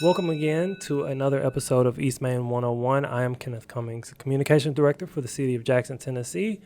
Welcome again to another episode of East Main 101. I am Kenneth Cummings, Communications Director for the City of Jackson, Tennessee,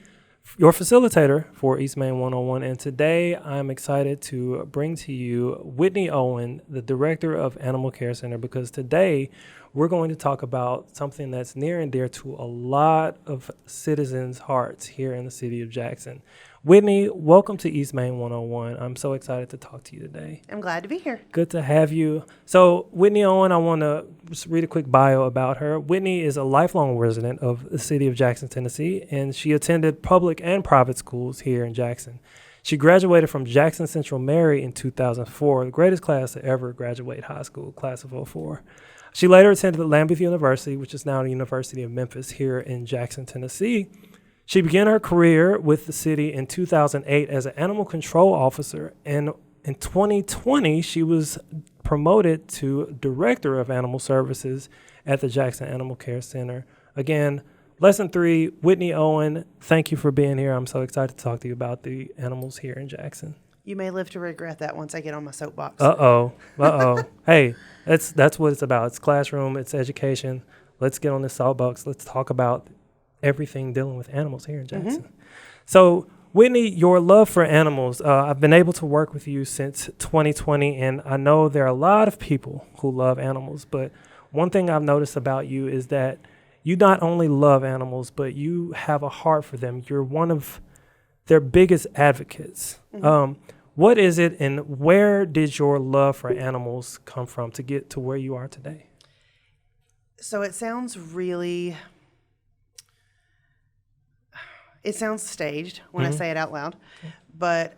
your facilitator for East Main 101. And today I'm excited to bring to you Whitney Owen, the Director of Animal Care Center, because today we're going to talk about something that's near and dear to a lot of citizens' hearts here in the City of Jackson. Whitney, welcome to East Main 101. I'm so excited to talk to you today. I'm glad to be here. Good to have you. So Whitney Owen, I want to just read a quick bio about her. Whitney is a lifelong resident of the city of Jackson, Tennessee, and she attended public and private schools here in Jackson. She graduated from Jackson Central Mary in 2004, the greatest class to ever graduate high school, class of '04. She later attended Lambeth University, which is now the University of Memphis here in Jackson, Tennessee. She began her career with the city in 2008 as an animal control officer, and in 2020, she was promoted to Director of Animal Services at the Jackson Animal Care Center. Again, Lesson 3, Whitney Owen, thank you for being here. I'm so excited to talk to you about the animals here in Jackson. You may live to regret that once I get on my soapbox. Uh-oh. Hey, that's what it's about. It's classroom, it's education. Let's get on this soapbox. Let's talk about everything dealing with animals here in Jackson. Mm-hmm. So, Whitney, your love for animals, I've been able to work with you since 2020, and I know there are a lot of people who love animals, but one thing I've noticed about you is that you not only love animals, but you have a heart for them. You're one of their biggest advocates. Mm-hmm. What is it, and where did your love for animals come from to get to where you are today? So it sounds staged when I say it out loud, but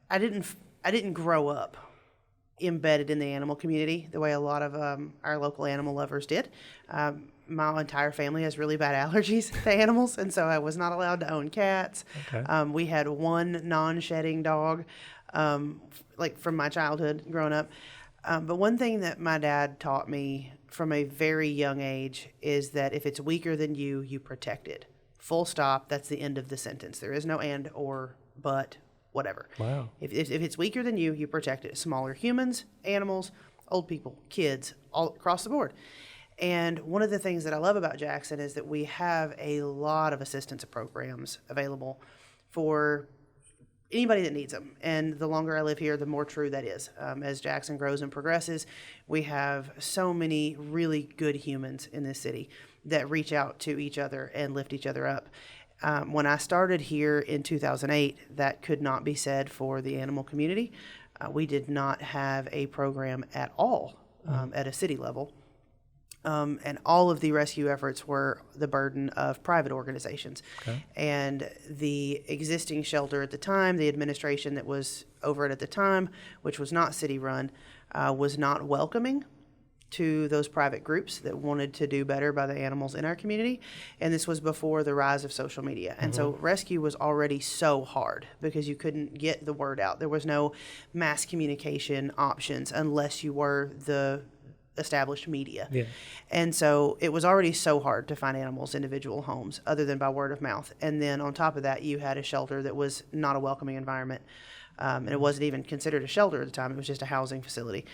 I didn't grow up embedded in the animal community the way a lot of our local animal lovers did. My entire family has really bad allergies to animals, and so I was not allowed to own cats. Okay. We had one non-shedding dog, from my childhood growing up. But one thing that my dad taught me from a very young age is that if it's weaker than you, you protect it. Full stop. That's the end of the sentence. There is no and or but, whatever. Wow. If it's weaker than you, you protect it. Smaller humans, animals, old people, kids, all across the board. And one of the things that I love about Jackson is that we have a lot of assistance programs available for anybody that needs them. And the longer I live here, the more true that is. As Jackson grows and progresses, we have so many really good humans in this city that reach out to each other and lift each other up. When I started here in 2008, that could not be said for the animal community. We did not have a program at all at a city level. And all of the rescue efforts were the burden of private organizations. Okay. And the existing shelter at the time, the administration that was over it at the time, which was not city-run, was not welcoming to those private groups that wanted to do better by the animals in our community. And this was before the rise of social media. And so rescue was already so hard because you couldn't get the word out. There was no mass communication options unless you were the established media. Yeah. And so it was already so hard to find animals individual homes other than by word of mouth. And then on top of that, you had a shelter that was not a welcoming environment. And it wasn't even considered a shelter at the time. It was just a housing facility.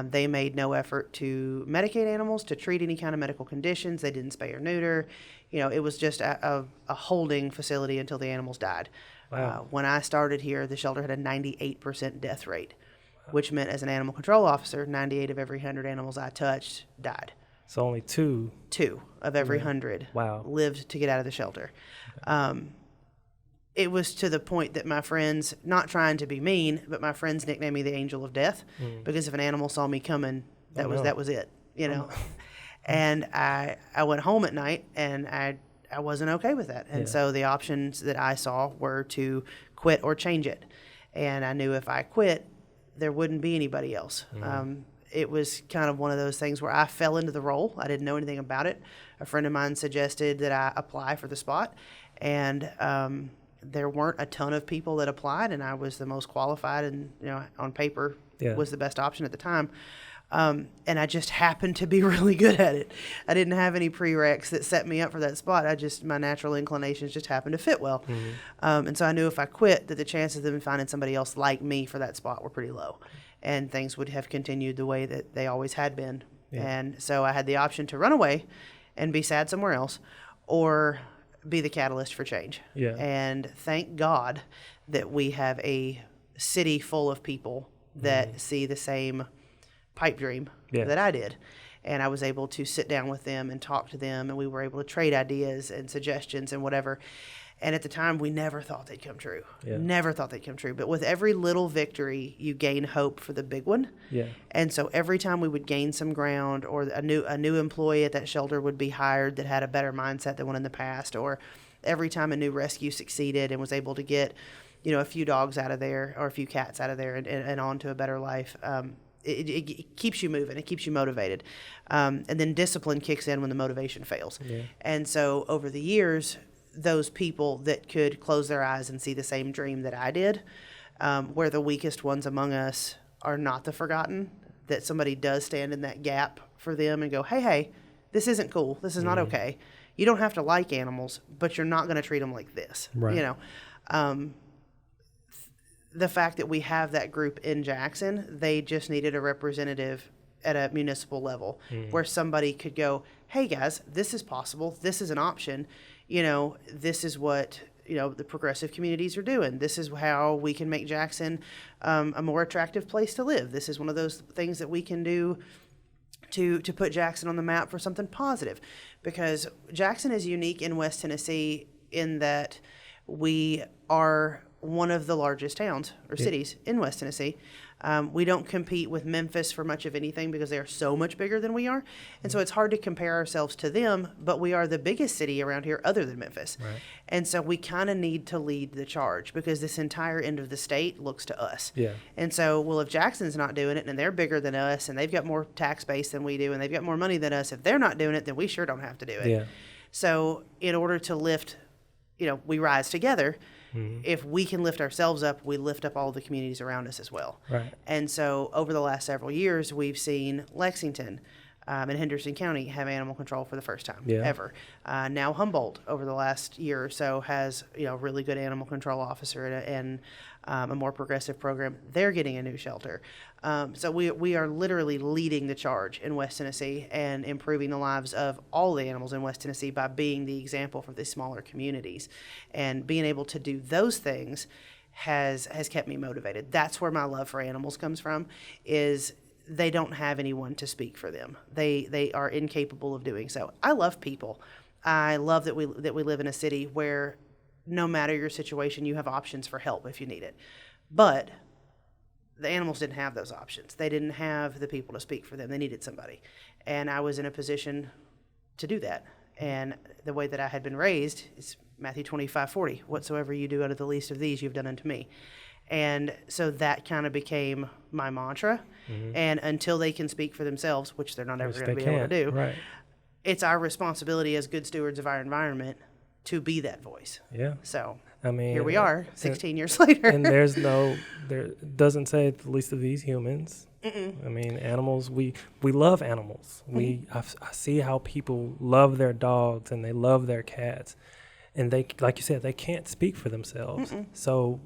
They made no effort to medicate animals, to treat any kind of medical conditions. They didn't spay or neuter. It was just a holding facility until the animals died. Wow. When I started here, the shelter had a 98% death rate, which meant as an animal control officer, 98 of every 100 animals I touched died. So only two of every 100 lived to get out of the shelter. Okay. It was to the point that my friends, not trying to be mean, but my friends nicknamed me the Angel of Death because if an animal saw me coming, that was it, And I went home at night and I wasn't okay with that. And so the options that I saw were to quit or change it. And I knew if I quit, there wouldn't be anybody else. It was kind of one of those things where I fell into the role. I didn't know anything about it. A friend of mine suggested that I apply for the spot, and there weren't a ton of people that applied, and I was the most qualified and, on paper was the best option at the time. And I just happened to be really good at it. I didn't have any prereqs that set me up for that spot. My natural inclinations just happened to fit well. And so I knew if I quit that the chances of them finding somebody else like me for that spot were pretty low. And things would have continued the way that they always had been Yeah. And so I had the option to run away and be sad somewhere else, or be the catalyst for change. Yeah. And thank God that we have a city full of people that see the same pipe dream Yes. that I did. And I was able to sit down with them and talk to them, and we were able to trade ideas and suggestions and whatever. And at the time, we never thought they'd come true. Yeah. Never thought they'd come true. But with every little victory, you gain hope for the big one. Yeah. And so every time we would gain some ground, or a new employee at that shelter would be hired that had a better mindset than one in the past, or every time a new rescue succeeded and was able to get, a few dogs out of there or a few cats out of there and on to a better life, it keeps you moving. It keeps you motivated. And then discipline kicks in when the motivation fails. Yeah. And so over the years, those people that could close their eyes and see the same dream that I did, where the weakest ones among us are not the forgotten, that somebody does stand in that gap for them and go, hey, this isn't cool. This is not okay. You don't have to like animals, but you're not going to treat them like this. Right. The fact that we have that group in Jackson, they just needed a representative at a municipal level where somebody could go, hey guys, this is possible. This is an option. This is what, the progressive communities are doing. This is how we can make Jackson a more attractive place to live. This is one of those things that we can do to put Jackson on the map for something positive, because Jackson is unique in West Tennessee in that we are one of the largest towns or cities in West Tennessee. We don't compete with Memphis for much of anything because they are so much bigger than we are. And so it's hard to compare ourselves to them, but we are the biggest city around here other than Memphis. Right. And so we kind of need to lead the charge because this entire end of the state looks to us. Yeah. And so, well, if Jackson's not doing it and they're bigger than us and they've got more tax base than we do and they've got more money than us, if they're not doing it, then we sure don't have to do it. Yeah. So in order to lift, we rise together. If we can lift ourselves up, we lift up all the communities around us as well. Right. And so over the last several years, we've seen Lexington and Henderson County have animal control for the first time ever. Now Humboldt over the last year or so has a really good animal control officer and a more progressive program. They're getting a new shelter. So we are literally leading the charge in West Tennessee and improving the lives of all the animals in West Tennessee by being the example for the smaller communities. And being able to do those things has kept me motivated. That's where my love for animals comes from, is they don't have anyone to speak for them. They are incapable of doing so. I love people. I love that we live in a city where no matter your situation, you have options for help if you need it. But the animals didn't have those options. They didn't have the people to speak for them. They needed somebody. And I was in a position to do that. And the way that I had been raised is Matthew 25:40. Whatsoever you do unto the least of these, you've done unto me. And so that kind of became my mantra. And until they can speak for themselves, which they're not ever going to be able to do, Right. it's our responsibility as good stewards of our environment to be that voice. Yeah. So I mean, here we are 16 years later. And there doesn't say the least of these humans. I mean, animals, we love animals. I see how people love their dogs and they love their cats. And they, like you said, they can't speak for themselves. So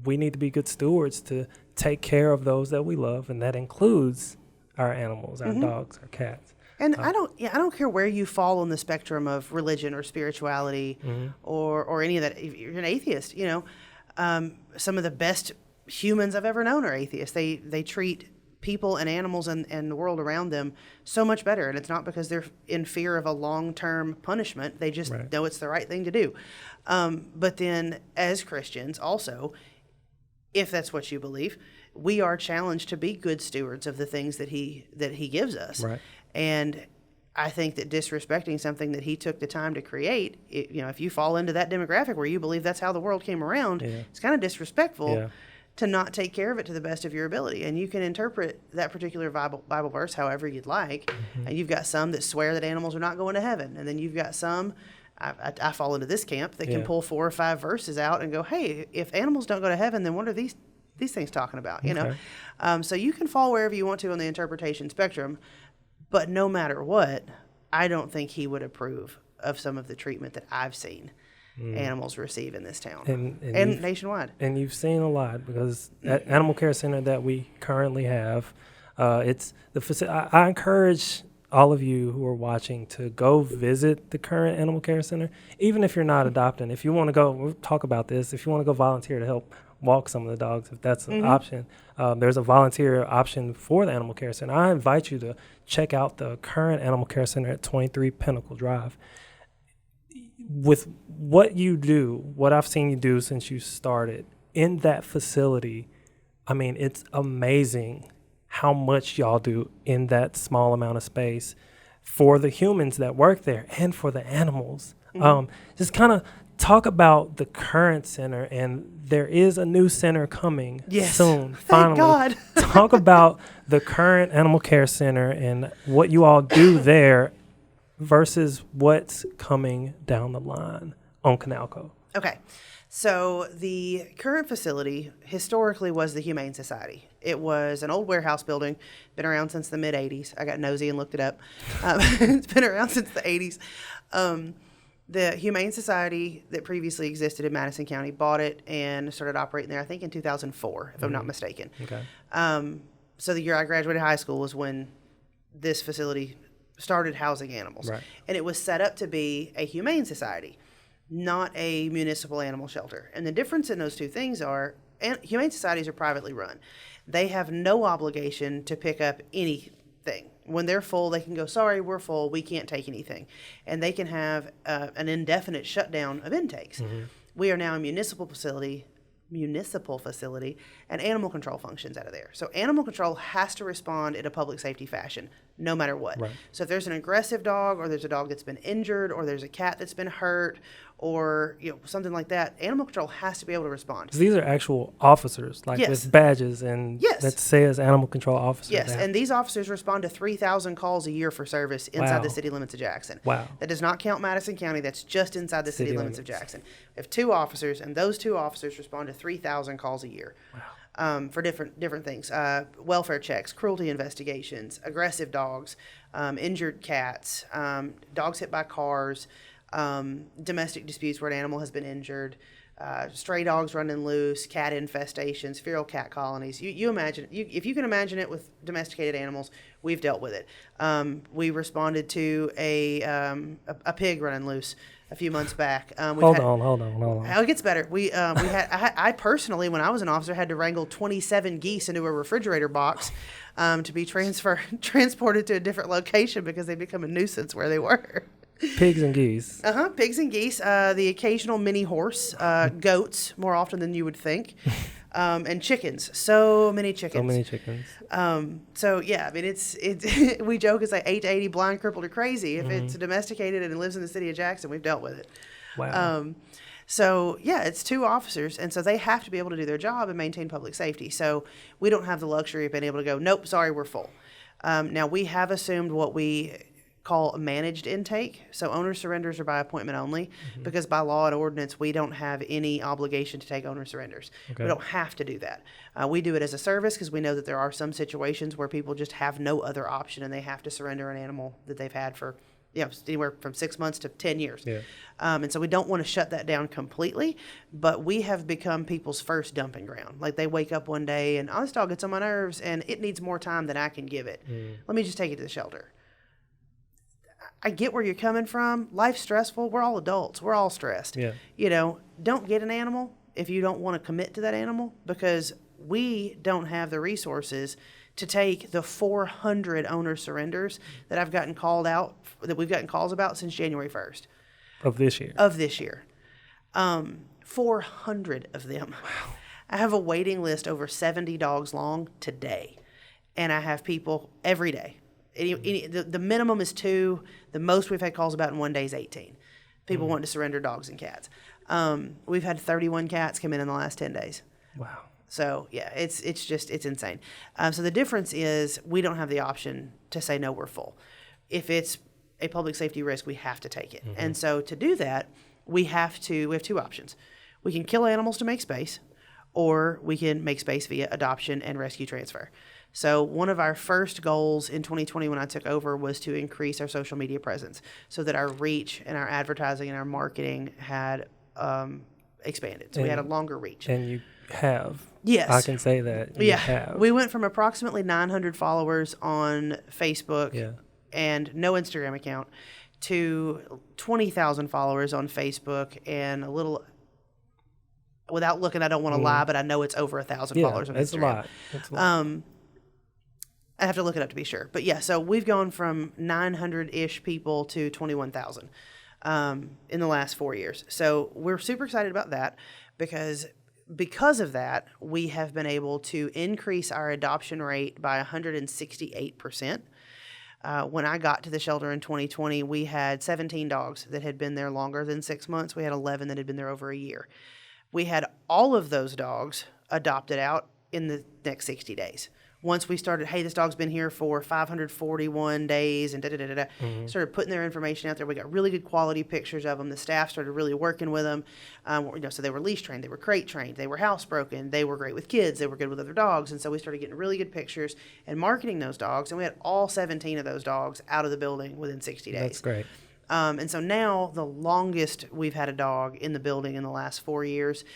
we need to be good stewards to take care of those that we love, and that includes our animals, our dogs, our cats. And I don't care where you fall on the spectrum of religion or spirituality or any of that. If you're an atheist, some of the best humans I've ever known are atheists. They treat people and animals and the world around them so much better. And it's not because they're in fear of a long-term punishment. They just know it's the right thing to do. But then as Christians also, if that's what you believe, we are challenged to be good stewards of the things that he gives us. Right. And I think that disrespecting something that he took the time to create, if you fall into that demographic where you believe that's how the world came around, it's kind of disrespectful to not take care of it to the best of your ability. And you can interpret that particular Bible verse however you'd like. And you've got some that swear that animals are not going to heaven. And then you've got some, I fall into this camp, that can pull 4 or 5 verses out and go, hey, if animals don't go to heaven, then what are these things talking about? So you can fall wherever you want to on the interpretation spectrum. But no matter what, I don't think he would approve of some of the treatment that I've seen animals receive in this town and nationwide. And you've seen a lot, because at Animal Care Center that we currently have, it's the facility. I encourage all of you who are watching to go visit the current animal care center, even if you're not adopting. If you want to go, we'll talk about this. If you want to go volunteer to help walk some of the dogs, if that's an option, there's a volunteer option for the animal care center. I invite you to check out the current animal care center at 23 Pinnacle Drive. With what you do, what I've seen you do since you started in that facility, I mean, it's amazing how much y'all do in that small amount of space for the humans that work there and for the animals. Just kind of talk about the current center, and there is a new center coming soon. Thank God. Talk about the current animal care center and what you all do there versus what's coming down the line on Canalco. Okay. So the current facility historically was the Humane Society. It was an old warehouse building, been around since the mid-'80s. I got nosy and looked it up. It's been around since the 80s. The Humane Society that previously existed in Madison County bought it and started operating there, I think, in 2004, if I'm not mistaken. Okay. So the year I graduated high school was when this facility started housing animals. Right. And it was set up to be a humane society, not a municipal animal shelter. And the difference in those two things are humane societies are privately run. They have no obligation to pick up anything. When they're full, they can go, sorry, we're full, we can't take anything. And they can have an indefinite shutdown of intakes. We are now a municipal facility, and animal control functions out of there. So animal control has to respond in a public safety fashion, no matter what. Right. So if there's an aggressive dog, or there's a dog that's been injured, or there's a cat that's been hurt, or something like that, animal control has to be able to respond. 'Cause these are actual officers, like with badges and that says animal control officer. Yes, and these officers respond to 3,000 calls a year for service inside the city limits of Jackson. Wow. That does not count Madison County. That's just inside the city limits of Jackson. We have 2 officers, and those 2 officers respond to 3,000 calls a year. Wow. For different things, welfare checks, cruelty investigations, aggressive dogs, injured cats, dogs hit by cars, domestic disputes where an animal has been injured, stray dogs running loose, cat infestations, feral cat colonies. You imagine, if you can imagine it with domesticated animals, we've dealt with it. We responded to a pig running loose a few months back. Hold on. It gets better. I personally, when I was an officer, had to wrangle 27 geese into a refrigerator box to be transported to a different location because they become a nuisance where they were. Pigs and geese. Pigs and geese. The occasional mini horse, goats more often than you would think, and chickens. So many chickens. So yeah, I mean it's we joke it's like 8 to 80 blind, crippled, or crazy. If it's domesticated and it lives in the city of Jackson, we've dealt with it. Wow. So yeah, it's 2 officers, and so they have to be able to do their job and maintain public safety. So we don't have the luxury of being able to go, nope, sorry, we're full. Now we have assumed what we call a managed intake. So owner surrenders are by appointment only because by law and ordinance, we don't have any obligation to take owner surrenders. Okay. We don't have to do that. We do it as a service because we know that there are some situations where people just have no other option and they have to surrender an animal that they've had for anywhere from 6 months to 10 years. Yeah. And so we don't want to shut that down completely, but we have become people's first dumping ground. Like they wake up one day and, this dog gets on my nerves and it needs more time than I can give it. Let me just take it to the shelter. I get where you're coming from. Life's stressful. We're all adults. We're all stressed. Yeah. Don't get an animal if you don't want to commit to that animal because we don't have the resources to take the 400 owner surrenders that we've gotten calls about since January 1st. Of this year. 400 of them. Wow. I have a waiting list over 70 dogs long today, and I have people every day. The minimum is 2. The most we've had calls about in one day is 18. People want to surrender dogs and cats. We've had 31 cats come in the last 10 days. Wow. So yeah, it's insane. So the difference is we don't have the option to say no, we're full. If it's a public safety risk, we have to take it. And so to do that, we have 2 options. We can kill animals to make space, or we can make space via adoption and rescue transfer. So one of our first goals in 2020 when I took over was to increase our social media presence so that our reach and our advertising and our marketing had expanded. So we had a longer reach. And you have. Yes. I can say that. You have. We went from approximately 900 followers on Facebook and no Instagram account to 20,000 followers on Facebook and a little, without looking, I don't want to lie, but I know it's over 1,000 followers on it's Instagram. a lot. It's a lot. I have to look it up to be sure. But yeah, so we've gone from 900-ish people to 21,000 in the last 4 years. So we're super excited about that because of that, we have been able to increase our adoption rate by 168%. When I got to the shelter in 2020, we had 17 dogs that had been there longer than 6 months. We had 11 that had been there over a year. We had all of those dogs adopted out in the next 60 days. Once we started, hey, this dog's been here for 541 days and started putting their information out there. We got really good quality pictures of them. The staff started really working with them. So they were leash trained, they were crate trained, they were housebroken, they were great with kids, they were good with other dogs. And so we started getting really good pictures and marketing those dogs. And we had all 17 of those dogs out of the building within 60 days. That's great. And so now the longest we've had a dog in the building in the last 4 years,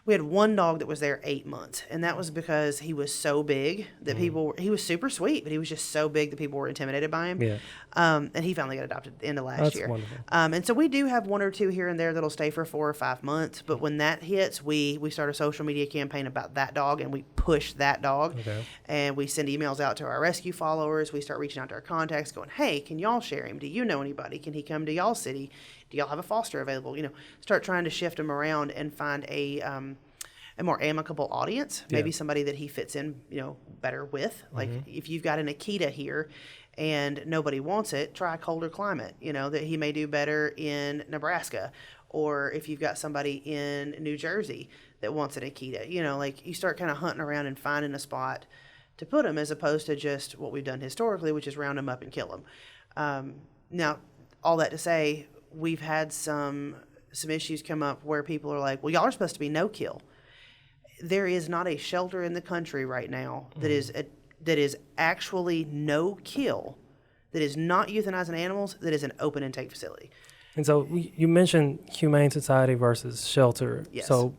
we had one dog that was there 8 months, and that was because he was so big that he was super sweet, but he was just so big that people were intimidated by him. Yeah. And he finally got adopted at the end of last year. Wonderful. And so we do have one or two here and there that'll stay for 4 or 5 months, but when that hits, we start a social media campaign about that dog, and we push that dog. Okay. And we send emails out to our rescue followers. We start reaching out to our contacts going, hey, can y'all share him? Do you know anybody? Can he come to y'all city? Do y'all have a foster available? Start trying to shift him around and find a more amicable audience, maybe somebody that he fits in, better with. Like if you've got an Akita here and nobody wants it, try a colder climate, that he may do better in Nebraska. Or if you've got somebody in New Jersey that wants an Akita, you start kind of hunting around and finding a spot to put them as opposed to just what we've done historically, which is round them up and kill them. Now, all that to say, we've had some issues come up where people are like, well, y'all are supposed to be no kill. There is not a shelter in the country right now that is actually no kill, that is not euthanizing animals, that is an open intake facility. And so you mentioned Humane Society versus shelter. Yes. So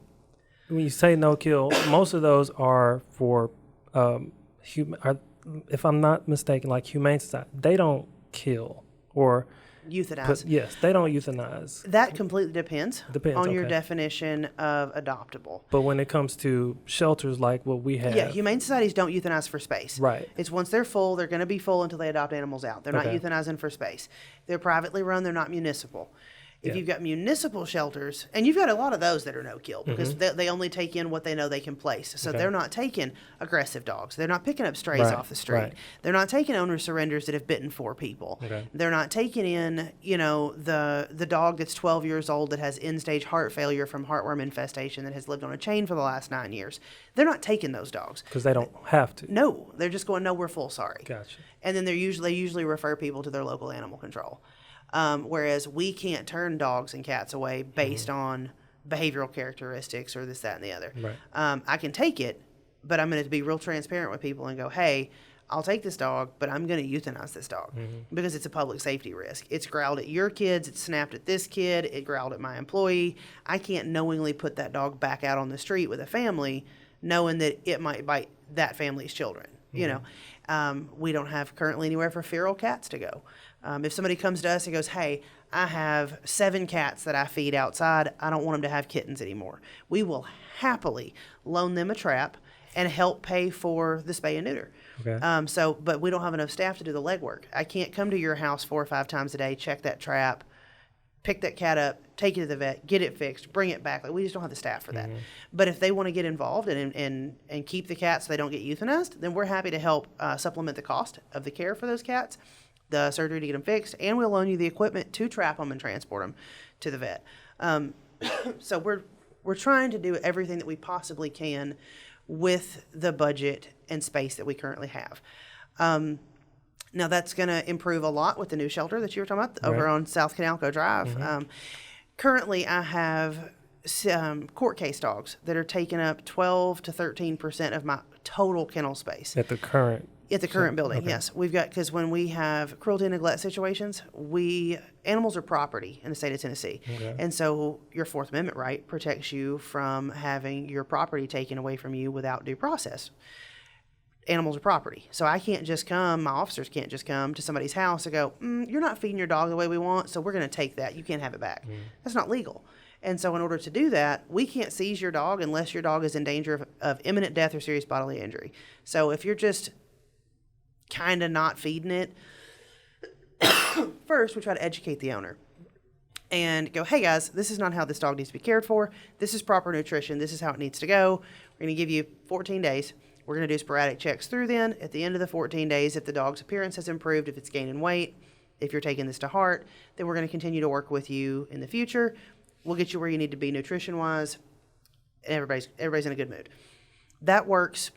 when you say no kill, most of those are for, if I'm not mistaken, like Humane Society, they don't kill or Euthanize. Yes, they don't euthanize. That completely depends on your okay. definition of adoptable. But when it comes to shelters like what we have. Yeah, Humane Societies don't euthanize for space. Right. It's once they're full, they're going to be full until they adopt animals out. They're not euthanizing for space. They're privately run, they're not municipal. If you've got municipal shelters, and you've got a lot of those that are no kill because they only take in what they know they can place. So they're not taking aggressive dogs. They're not picking up strays off the street. Right. They're not taking owner surrenders that have bitten 4 people. Okay. They're not taking in, the dog that's 12 years old that has end-stage heart failure from heartworm infestation that has lived on a chain for the last 9 years. They're not taking those dogs. Because they don't have to. No, they're just going, no, we're full, sorry. Gotcha. And then they usually refer people to their local animal control. Whereas we can't turn dogs and cats away based on behavioral characteristics or this, that, and the other. Right. I can take it, but I'm going to be real transparent with people and go, hey, I'll take this dog, but I'm going to euthanize this dog because it's a public safety risk. It's growled at your kids. It's snapped at this kid. It growled at my employee. I can't knowingly put that dog back out on the street with a family knowing that it might bite that family's children. We don't have currently anywhere for feral cats to go. If somebody comes to us and goes, hey, I have 7 cats that I feed outside, I don't want them to have kittens anymore, we will happily loan them a trap and help pay for the spay and neuter. Okay. But we don't have enough staff to do the legwork. I can't come to your house 4 or 5 times a day, check that trap, pick that cat up, take it to the vet, get it fixed, bring it back. Like, we just don't have the staff for that. But if they want to get involved and keep the cats so they don't get euthanized, then we're happy to help supplement the cost of the care for those cats, the surgery to get them fixed, and we'll loan you the equipment to trap them and transport them to the vet. So we're trying to do everything that we possibly can with the budget and space that we currently have. Now, that's going to improve a lot with the new shelter that you were talking about over on South Canalco Drive. Currently, I have court case dogs that are taking up 12 to 13% of my total kennel space. At the current building, yes. We've got, because when we have cruelty and neglect situations, animals are property in the state of Tennessee. Okay. And so your Fourth Amendment right protects you from having your property taken away from you without due process. animals are property. So I can't just come, my officers can't just come to somebody's house and go, you're not feeding your dog the way we want, so we're going to take that. You can't have it back. That's not legal. And so in order to do that, we can't seize your dog unless your dog is in danger of imminent death or serious bodily injury. So if you're just kind of not feeding it, first we try to educate the owner and go, hey guys, this is not how this dog needs to be cared for. This is proper nutrition. This is how it needs to go. We're going to give you 14 days. We're going to do sporadic checks through then. At the end of the 14 days, if the dog's appearance has improved, if it's gaining weight, if you're taking this to heart, then we're going to continue to work with you in the future. We'll get you where you need to be nutrition-wise, and everybody's in a good mood. That works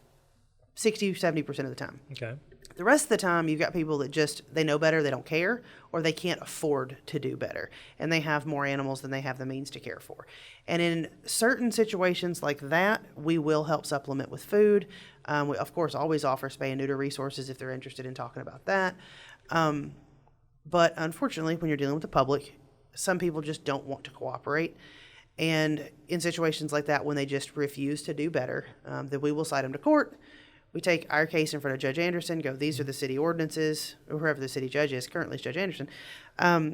60, 70% of the time. Okay. The rest of the time, you've got people that just, they know better, they don't care, or they can't afford to do better. And they have more animals than they have the means to care for. And in certain situations like that, we will help supplement with food. We, of course, always offer spay and neuter resources if they're interested in talking about that. But unfortunately, when you're dealing with the public, some people just don't want to cooperate. And in situations like that, when they just refuse to do better, then we will cite them to court. We take our case in front of Judge Anderson, go, these are the city ordinances, or whoever the city judge is, currently it's Judge Anderson.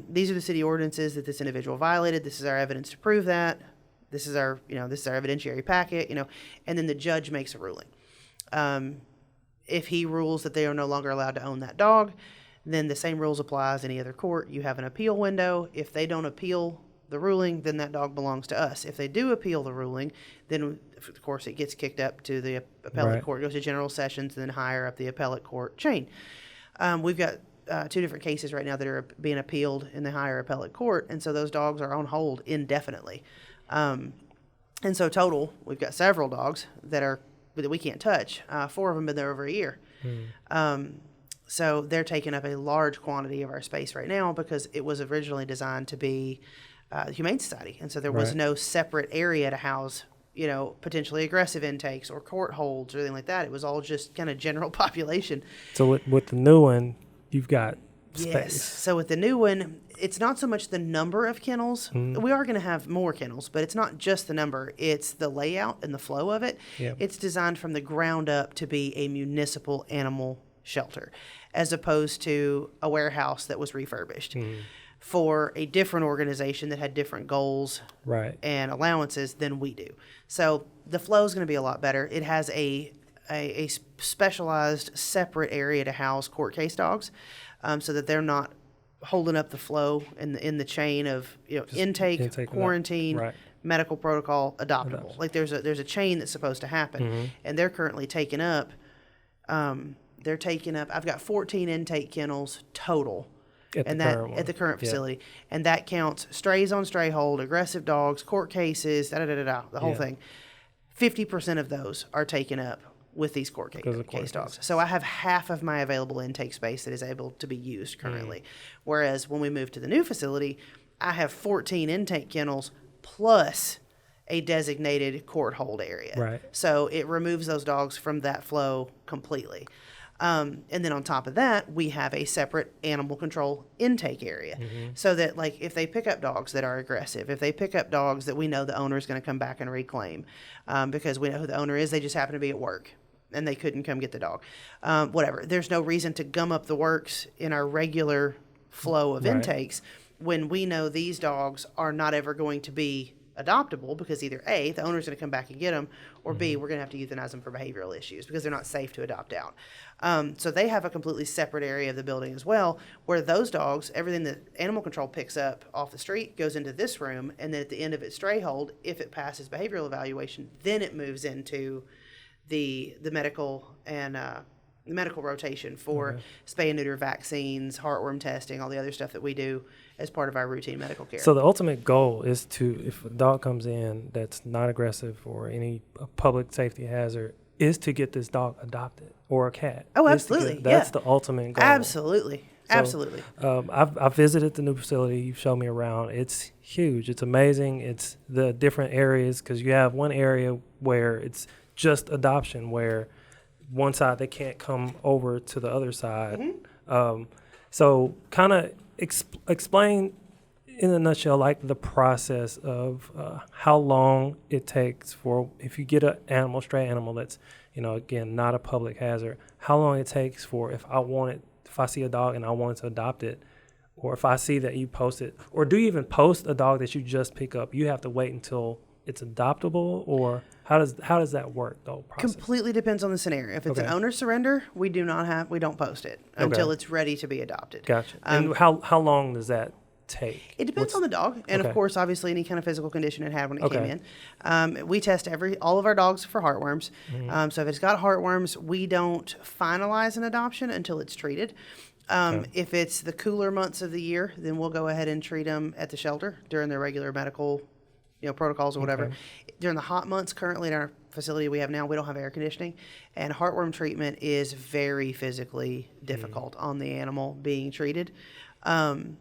These are the city ordinances that this individual violated. This is our evidence to prove that. This is our evidentiary packet, and then the judge makes a ruling. If he rules that they are no longer allowed to own that dog, then the same rules apply as any other court. You have an appeal window. If they don't appeal the ruling, then that dog belongs to us. If they do appeal the ruling, then of course it gets kicked up to the appellate court, goes to general sessions, and then higher up the appellate court chain. We've got two different cases right now that are being appealed in the higher appellate court, and so those dogs are on hold indefinitely. And so total, we've got several dogs that we can't touch. 4 of them been there over a year. So they're taking up a large quantity of our space right now because it was originally designed to be the Humane Society, and so there was no separate area to house, potentially aggressive intakes or court holds or anything like that. It was all just kind of general population. So with the new one, you've got space. Yes. So with the new one, it's not so much the number of kennels. We are going to have more kennels, but it's not just the number. It's the layout and the flow of it. Yep. It's designed from the ground up to be a municipal animal shelter, as opposed to a warehouse that was refurbished for a different organization that had different goals and allowances than we do. So the flow is going to be a lot better. It has a specialized separate area to house court case dogs, so that they're not holding up the flow in the chain of intake quarantine, medical protocol, adoptable. Like there's a chain that's supposed to happen, and they're currently taking up. I've got 14 intake kennels total. At the current facility. And that counts strays on stray hold, aggressive dogs, court cases, the whole thing. 50% of those are taken up with these court case dogs. So I have half of my available intake space that is able to be used currently. Whereas when we move to the new facility, I have 14 intake kennels plus a designated court hold area. So it removes those dogs from that flow completely. And then on top of that, we have a separate animal control intake area, so that like if they pick up dogs that are aggressive, if they pick up dogs that we know the owner is going to come back and reclaim, because we know who the owner is, they just happen to be at work and they couldn't come get the dog, whatever. There's no reason to gum up the works in our regular flow of intakes when we know these dogs are not ever going to be adoptable, because either A, the owner's going to come back and get them, or B, we're going to have to euthanize them for behavioral issues because they're not safe to adopt out. So they have a completely separate area of the building as well, where those dogs, everything that animal control picks up off the street goes into this room, and then at the end of its stray hold, if it passes behavioral evaluation, then it moves into the medical and the medical rotation for spay and neuter vaccines, heartworm testing, all the other stuff that we do as part of our routine medical care. So the ultimate goal is to, if a dog comes in that's not aggressive or any public safety hazard, is to get this dog adopted, or a cat. Oh, absolutely. That's the ultimate goal. Absolutely. So, absolutely. I've visited the new facility. You've shown me around. It's huge. It's amazing. It's the different areas, because you have one area where it's just adoption, where one side they can't come over to the other side. So kind of explain in a nutshell, like the process of how long it takes for, if you get an animal, stray animal that's again, not a public hazard, how long it takes for if I see a dog and I wanted to adopt it, or if I see that you post it, or do you even post a dog that you just pick up? You have to wait until it's adoptable, or how does that work, the whole process? Completely depends on the scenario. If it's an owner surrender, we don't post it until it's ready to be adopted. Gotcha. And how long does that take? It depends on the dog, and of course, obviously, any kind of physical condition it had when it came in. We test all of our dogs for heartworms. So if it's got heartworms, we don't finalize an adoption until it's treated. If it's the cooler months of the year, then we'll go ahead and treat them at the shelter during their regular medical protocols or whatever. During the hot months, currently in our facility we have now, we don't have air conditioning, and heartworm treatment is very physically difficult on the animal being treated. And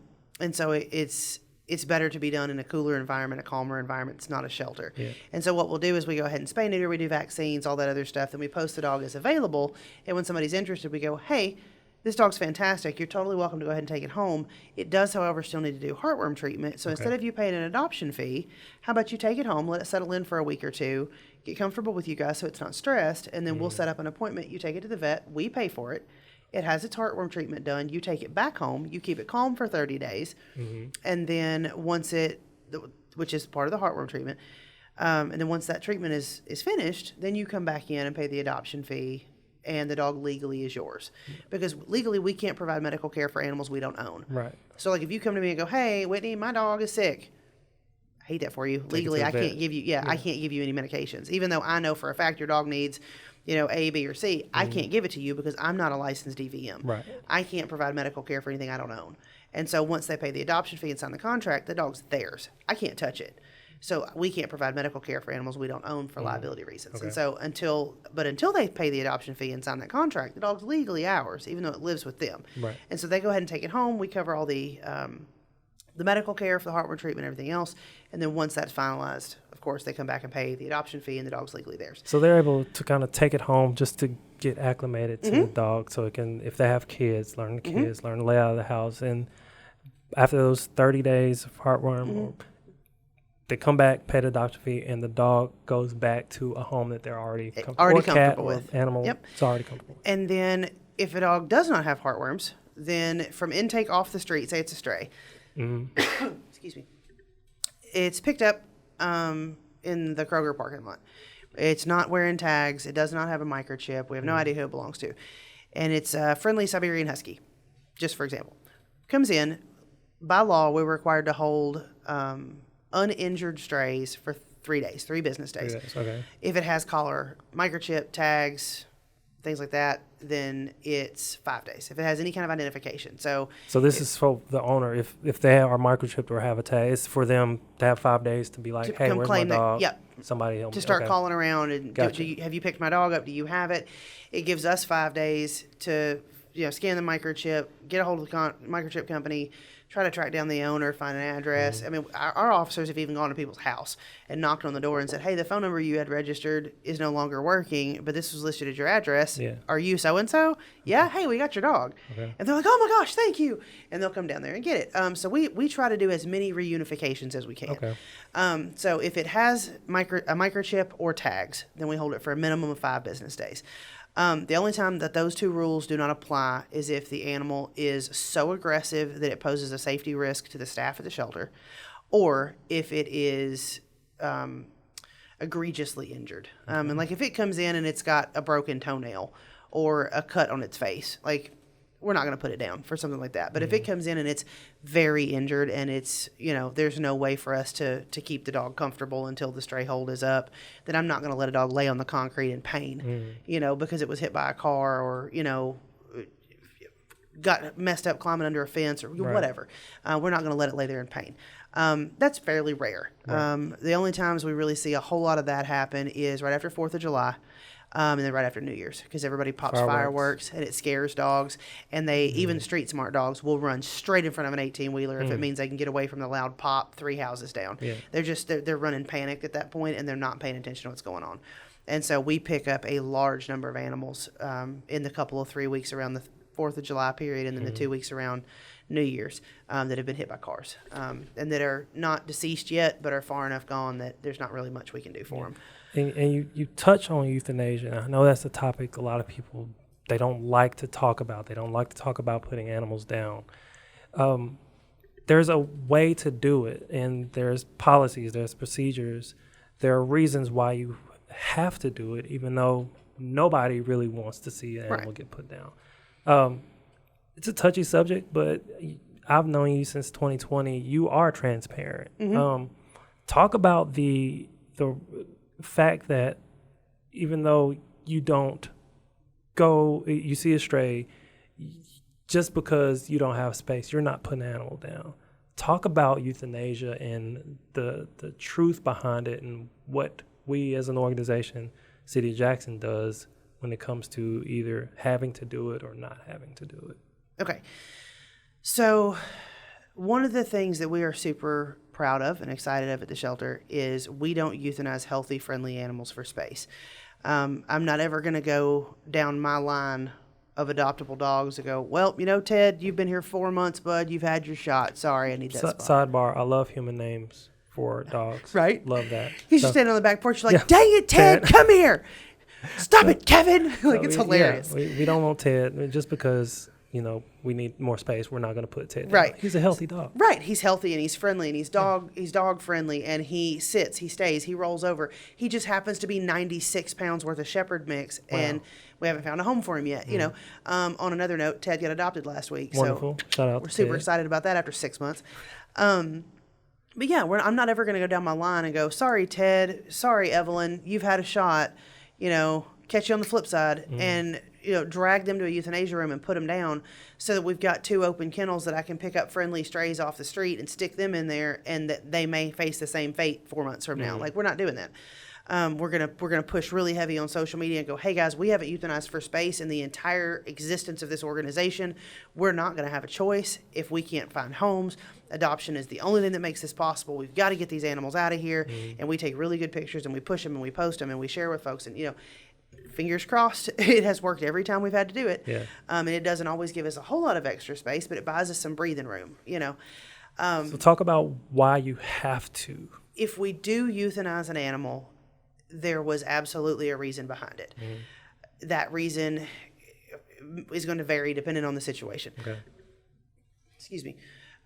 so it's better to be done in a cooler environment, a calmer environment. It's not a shelter. Yeah. And so what we'll do is we go ahead and spay neuter, we do vaccines, all that other stuff. Then we post the dog as available. And when somebody's interested, we go, hey, this dog's fantastic. You're totally welcome to go ahead and take it home. It does, however, still need to do heartworm treatment. So instead of you paying an adoption fee, how about you take it home, let it settle in for a week or two, get comfortable with you guys so it's not stressed, and then we'll set up an appointment. You take it to the vet. We pay for it. It has its heartworm treatment done. You take it back home. You keep it calm for 30 days. And then which is part of the heartworm treatment, and then once that treatment is finished, then you come back in and pay the adoption fee, and the dog legally is yours. Because legally we can't provide medical care for animals we don't own. Right. So like if you come to me and go, hey, Whitney, my dog is sick. I hate that for you. Legally, I can't give you, I can't give you any medications. Even though I know for a fact your dog needs, A, B, or C, I can't give it to you because I'm not a licensed DVM. Right. I can't provide medical care for anything I don't own. And so once they pay the adoption fee and sign the contract, the dog's theirs. I can't touch it. So we can't provide medical care for animals we don't own for liability reasons. And so until they pay the adoption fee and sign that contract, the dog's legally ours, even though it lives with them. Right. And so they go ahead and take it home. We cover all the medical care for the heartworm treatment, everything else. And then once that's finalized, of course, they come back and pay the adoption fee, and the dog's legally theirs. So they're able to kind of take it home just to get acclimated to the dog, so it can, if they have kids, learn to lay out of the house. And after those 30 days of heartworm, they come back, pay the adoption fee, and the dog goes back to a home that they're already comfortable with. Animal, it's already comfortable with. And then if a dog does not have heartworms, then from intake off the street, say it's a stray, excuse me, it's picked up in the Conger parking lot. It's not wearing tags. It does not have a microchip. We have no idea who it belongs to. And it's a friendly Siberian Husky, just for example. Comes in, by law, we're required to hold uninjured strays for 3 days, 3 business days. 3 days, okay. If it has collar, microchip, tags, things like that, then it's 5 days. If it has any kind of identification. So this is for the owner. If they are microchipped or have a tag, it's for them to have 5 days to be like, hey, where's my dog? Somebody help me. To start calling around and have you picked my dog up? Do you have it? It gives us 5 days to scan the microchip, get a hold of the microchip company, try to track down the owner, find an address. I mean, our officers have even gone to people's house and knocked on the door and said, hey, the phone number you had registered is no longer working, but this was listed as your address. Yeah. Are you so-and-so? Yeah. Hey, we got your dog. Okay. And they're like, oh my gosh, thank you. And they'll come down there and get it. So we try to do as many reunifications as we can. Okay. So if it has a microchip or tags, then we hold it for a minimum of 5 business days. The only time that those 2 rules do not apply is if the animal is so aggressive that it poses a safety risk to the staff at the shelter, or if it is egregiously injured. And like if it comes in and it's got a broken toenail or a cut on its face, like we're not going to put it down for something like that. But if it comes in and it's very injured and it's, there's no way for us to keep the dog comfortable until the stray hold is up, then I'm not going to let a dog lay on the concrete in pain, because it was hit by a car or, got messed up climbing under a fence or whatever. We're not going to let it lay there in pain. That's fairly rare. Right. The only times we really see a whole lot of that happen is right after 4th of July. And then right after New Year's, because everybody pops fireworks and it scares dogs. And they, even street smart dogs, will run straight in front of an 18-wheeler if it means they can get away from the loud pop 3 houses down. Yeah. They're running panicked at that point, and they're not paying attention to what's going on. And so we pick up a large number of animals in the couple of 3 weeks around the 4th of July period, and then the 2 weeks around New Year's that have been hit by cars and that are not deceased yet, but are far enough gone that there's not really much we can do for them. And you touch on euthanasia. I know that's a topic a lot of people, they don't like to talk about. They don't like to talk about putting animals down. There's a way to do it, and there's policies, there's procedures. There are reasons why you have to do it, even though nobody really wants to see an animal get put down. It's a touchy subject, but I've known you since 2020. You are transparent. Talk about the fact that even though you don't you see a stray, just because you don't have space, you're not putting an animal down. Talk about euthanasia and the truth behind it and what we as an organization, City of Jackson, does when it comes to either having to do it or not having to do it. Okay. So one of the things that we are super proud of and excited of at the shelter is we don't euthanize healthy, friendly animals for space. I'm not ever going to go down my line of adoptable dogs and go, well, Ted, you've been here 4 months, bud. You've had your shot. Sorry, I need that spot. Sidebar, I love human names for dogs. Right? Love that. He's just standing on the back porch like, dang it, Ted, come here. Stop it, Kevin. It's hilarious. Yeah, we don't want Ted just because, we need more space. We're not going to put Ted down. Right. He's a healthy dog. Right. He's healthy and he's friendly and he's dog friendly, and he sits, he stays, he rolls over. He just happens to be 96 pounds worth of shepherd mix, and we haven't found a home for him yet. On another note, Ted got adopted last week. Wonderful. So shout out we're to super Ted. excited about that after 6 months. But yeah, I'm not ever going to go down my line and go, sorry, Ted, sorry, Evelyn, you've had a shot, catch you on the flip side, and drag them to a euthanasia room and put them down so that we've got 2 open kennels that I can pick up friendly strays off the street and stick them in there, and that they may face the same fate 4 months from now. Like, we're not doing that. We're gonna push really heavy on social media and go, hey guys, we haven't euthanized for space in the entire existence of this organization. We're not gonna have a choice if we can't find homes. Adoption is the only thing that makes this possible. We've got to get these animals out of here, and we take really good pictures and we push them and we post them and we share with folks, and fingers crossed, it has worked every time we've had to do it. Yeah. And it doesn't always give us a whole lot of extra space, but it buys us some breathing room, So talk about why you have to. If we do euthanize an animal, there was absolutely a reason behind it. That reason is going to vary depending on the situation. Okay. Excuse me.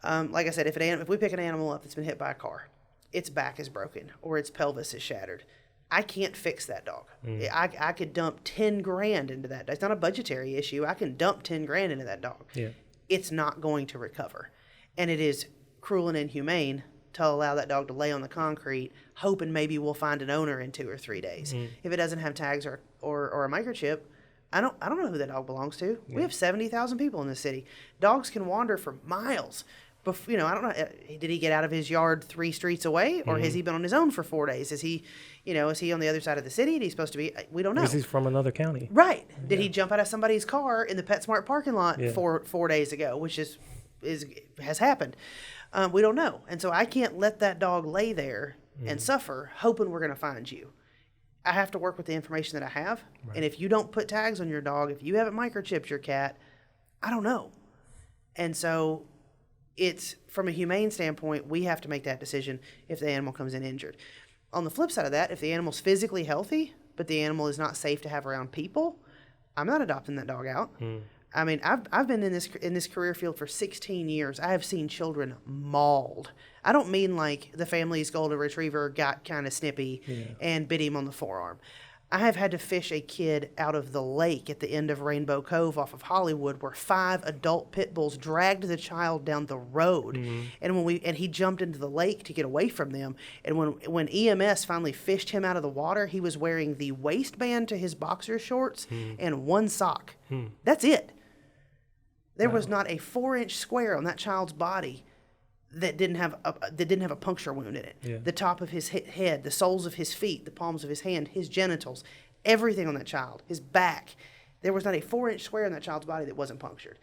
Like I said, if we pick an animal up that's been hit by a car, its back is broken or its pelvis is shattered, I can't fix that dog. I could dump $10,000 into that. It's not a budgetary issue. I can dump $10,000 into that dog. Yeah. It's not going to recover. And it is cruel and inhumane to allow that dog to lay on the concrete, hoping maybe we'll find an owner in 2 or 3 days. If it doesn't have tags or a microchip, I don't know who that dog belongs to. We have 70,000 people in this city. Dogs can wander for miles. I don't know. Did he get out of his yard 3 streets away, or has he been on his own for 4 days? Is he on the other side of the city? Is he supposed to be? We don't know. Because he's from another county. Right. Did he jump out of somebody's car in the PetSmart parking lot 4 days ago, which has happened? We don't know. And so I can't let that dog lay there and suffer, hoping we're going to find you. I have to work with the information that I have. Right. And if you don't put tags on your dog, if you haven't microchipped your cat, I don't know. And so it's, from a humane standpoint, we have to make that decision if the animal comes in injured. On the flip side of that, if the animal's physically healthy, but the animal is not safe to have around people, I'm not adopting that dog out. I mean, I've been in this career field for 16 years. I have seen children mauled. I don't mean like the family's golden retriever got kind of snippy and bit him on the forearm. I have had to fish a kid out of the lake at the end of Rainbow Cove off of Hollywood, where 5 adult pit bulls dragged the child down the road, and he jumped into the lake to get away from them. And when EMS finally fished him out of the water, he was wearing the waistband to his boxer shorts and 1 sock. That's it. There was not a 4-inch square on that child's body that didn't have a puncture wound in it. Yeah. The top of his head, the soles of his feet, the palms of his hand, his genitals, everything on that child, his back. There was not a 4-inch square in that child's body that wasn't punctured.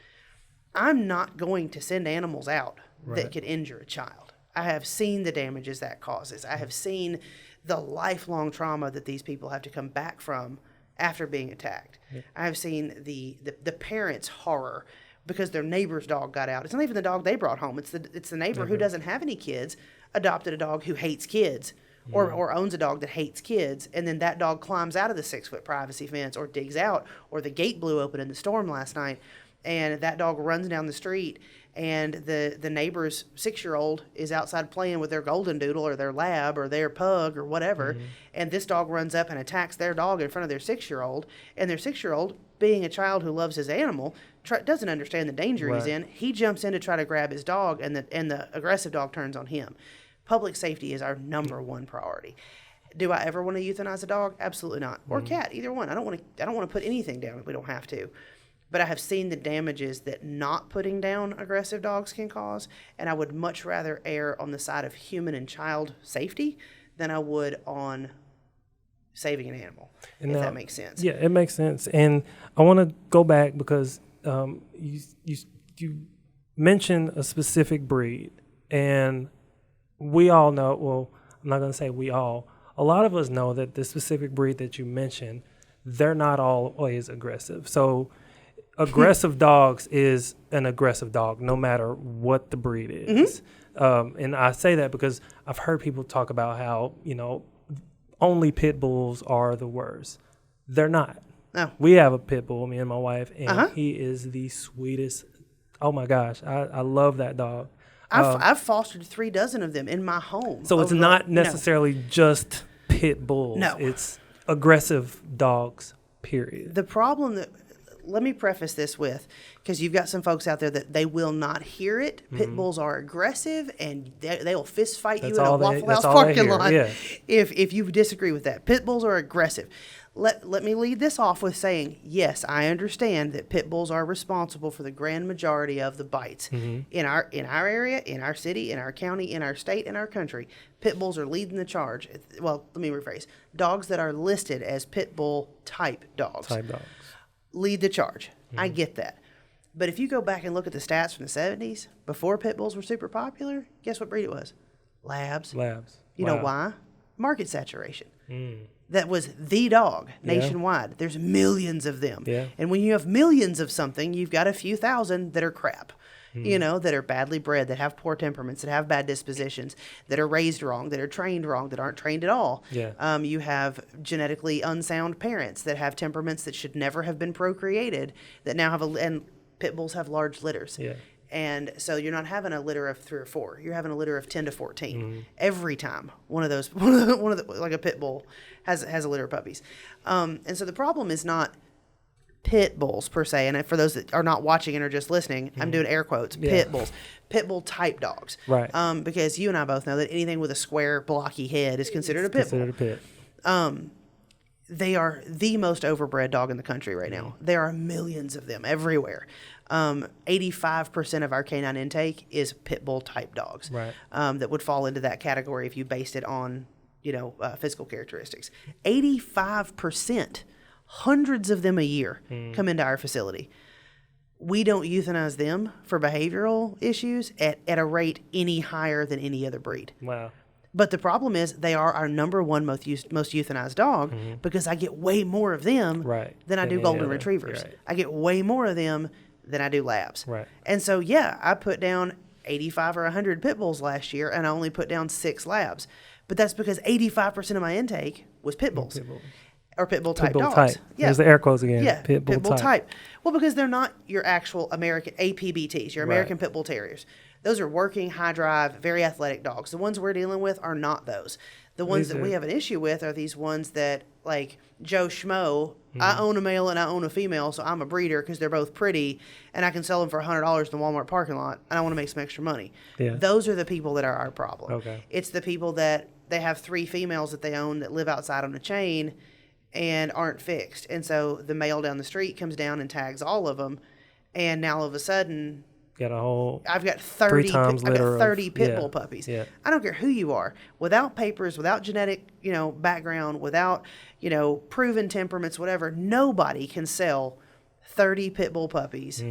I'm not going to send animals out that could injure a child. I have seen the damages that causes. I have seen the lifelong trauma that these people have to come back from after being attacked. Yeah. I have seen the parents' horror because their neighbor's dog got out. It's not even the dog they brought home. It's the neighbor who doesn't have any kids, adopted a dog who hates kids, or owns a dog that hates kids, and then that dog climbs out of the 6-foot privacy fence or digs out, or the gate blew open in the storm last night, and that dog runs down the street, and the neighbor's 6-year-old is outside playing with their golden doodle or their lab or their pug or whatever, and this dog runs up and attacks their dog in front of their 6-year-old, and their 6-year-old, being a child who loves his animal, doesn't understand the danger he's in. He jumps in to try to grab his dog, and the aggressive dog turns on him. Public safety is our number one priority. Do I ever want to euthanize a dog? Absolutely not. Or cat, either one. I don't want to put anything down if we don't have to. But I have seen the damages that not putting down aggressive dogs can cause, and I would much rather err on the side of human and child safety than I would on saving an animal, if that makes sense. Yeah, it makes sense. And I want to go back because you mentioned a specific breed, and we all know, well, I'm not going to say we all, a lot of us know that the specific breed that you mentioned, they're not always aggressive. So aggressive dogs is an aggressive dog, no matter what the breed is. And I say that because I've heard people talk about how, only pit bulls are the worst. They're not. No. We have a pit bull, me and my wife, and he is the sweetest. Oh my gosh, I love that dog. I've fostered 3 dozen of them in my home. So it's not necessarily just pit bulls. No. It's aggressive dogs, period. The problem let me preface this with, because you've got some folks out there that they will not hear it. Pit bulls are aggressive, and they will fist fight you in a Waffle House parking lot if you disagree with that. Pit bulls are aggressive. Let me lead this off with saying, yes, I understand that pit bulls are responsible for the grand majority of the bites. In our area, in our city, in our county, in our state, in our country. Pit bulls are leading the charge. Well, let me rephrase. Dogs that are listed as pit bull type dogs. Lead the charge. I get that. But if you go back and look at the stats from the 70s, before pit bulls were super popular, guess what breed it was? Labs. You know why? Market saturation. That was the dog nationwide. There's millions of them. And when you have millions of something, you've got a few thousand that are crap. That are badly bred, that have poor temperaments, that have bad dispositions, that are raised wrong, that are trained wrong, that aren't trained at all. You have genetically unsound parents that have temperaments that should never have been procreated, that now have and pit bulls have large litters. And so you're not having a litter of 3 or 4. You're having a litter of 10 to 14 every time one of the like a pit bull has a litter of puppies. And so the problem is not pit bulls per se, and for those that are not watching and are just listening, I'm doing air quotes. Pit bulls, pit bull type dogs, right? Because you and I both know that anything with a square, blocky head is considered a pit bull. They are the most overbred dog in the country right now. There are millions of them everywhere. 85% of our canine intake is pit bull type dogs, right? That would fall into that category if you based it on physical characteristics. 85%. Hundreds of them a year come into our facility. We don't euthanize them for behavioral issues at a rate any higher than any other breed. Wow. But the problem is they are our number one most euthanized dog because I get way more of them than I do golden retrievers. Right. I get way more of them than I do labs. Right. And so, I put down 85 or 100 pit bulls last year, and I only put down 6 labs. But that's because 85% of my intake was pit bulls. Or pit bull type dogs. Type. There's the air quotes again. Pit bull type. Well, because they're not your actual American APBTs, your American Pit Bull Terriers. Those are working, high drive, very athletic dogs. The ones we're dealing with are not those. The ones that we have an issue with are these ones that, like Joe Schmo, I own a male and I own a female, so I'm a breeder because they're both pretty, and I can sell them for $100 in the Walmart parking lot, and I want to make some extra money. Those are the people that are our problem. It's the people that they have 3 females that they own that live outside on a chain and aren't fixed. And so the male down the street comes down and tags all of them, and now all of a sudden I've got 30 pit bull puppies. I don't care who you are, without papers, without genetic, background, without, proven temperaments, whatever, nobody can sell 30 pit bull puppies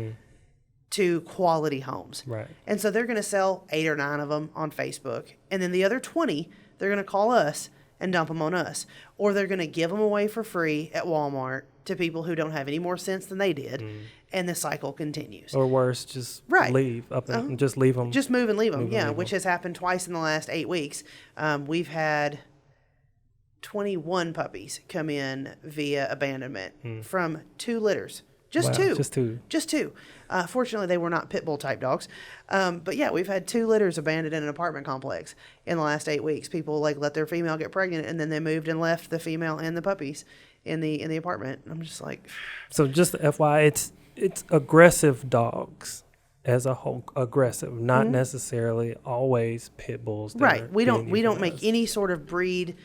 to quality homes. Right. And so they're going to sell 8 or 9 of them on Facebook, and then the other 20 they're going to call us and dump them on us, or they're going to give them away for free at Walmart to people who don't have any more sense than they did, and the cycle continues. Or worse, just leave and just leave them. Just move and leave them, which has happened twice in the last 8 weeks. We've had 21 puppies come in via abandonment from 2 litters. Just two. Just two. Fortunately, they were not pit bull type dogs. But yeah, we've had 2 litters abandoned in an apartment complex in the last 8 weeks. People like let their female get pregnant, and then they moved and left the female and the puppies in the apartment. I'm just like. So just FYI, it's aggressive dogs as a whole. Aggressive, not necessarily always pit bulls. Right. We don't make any sort of breed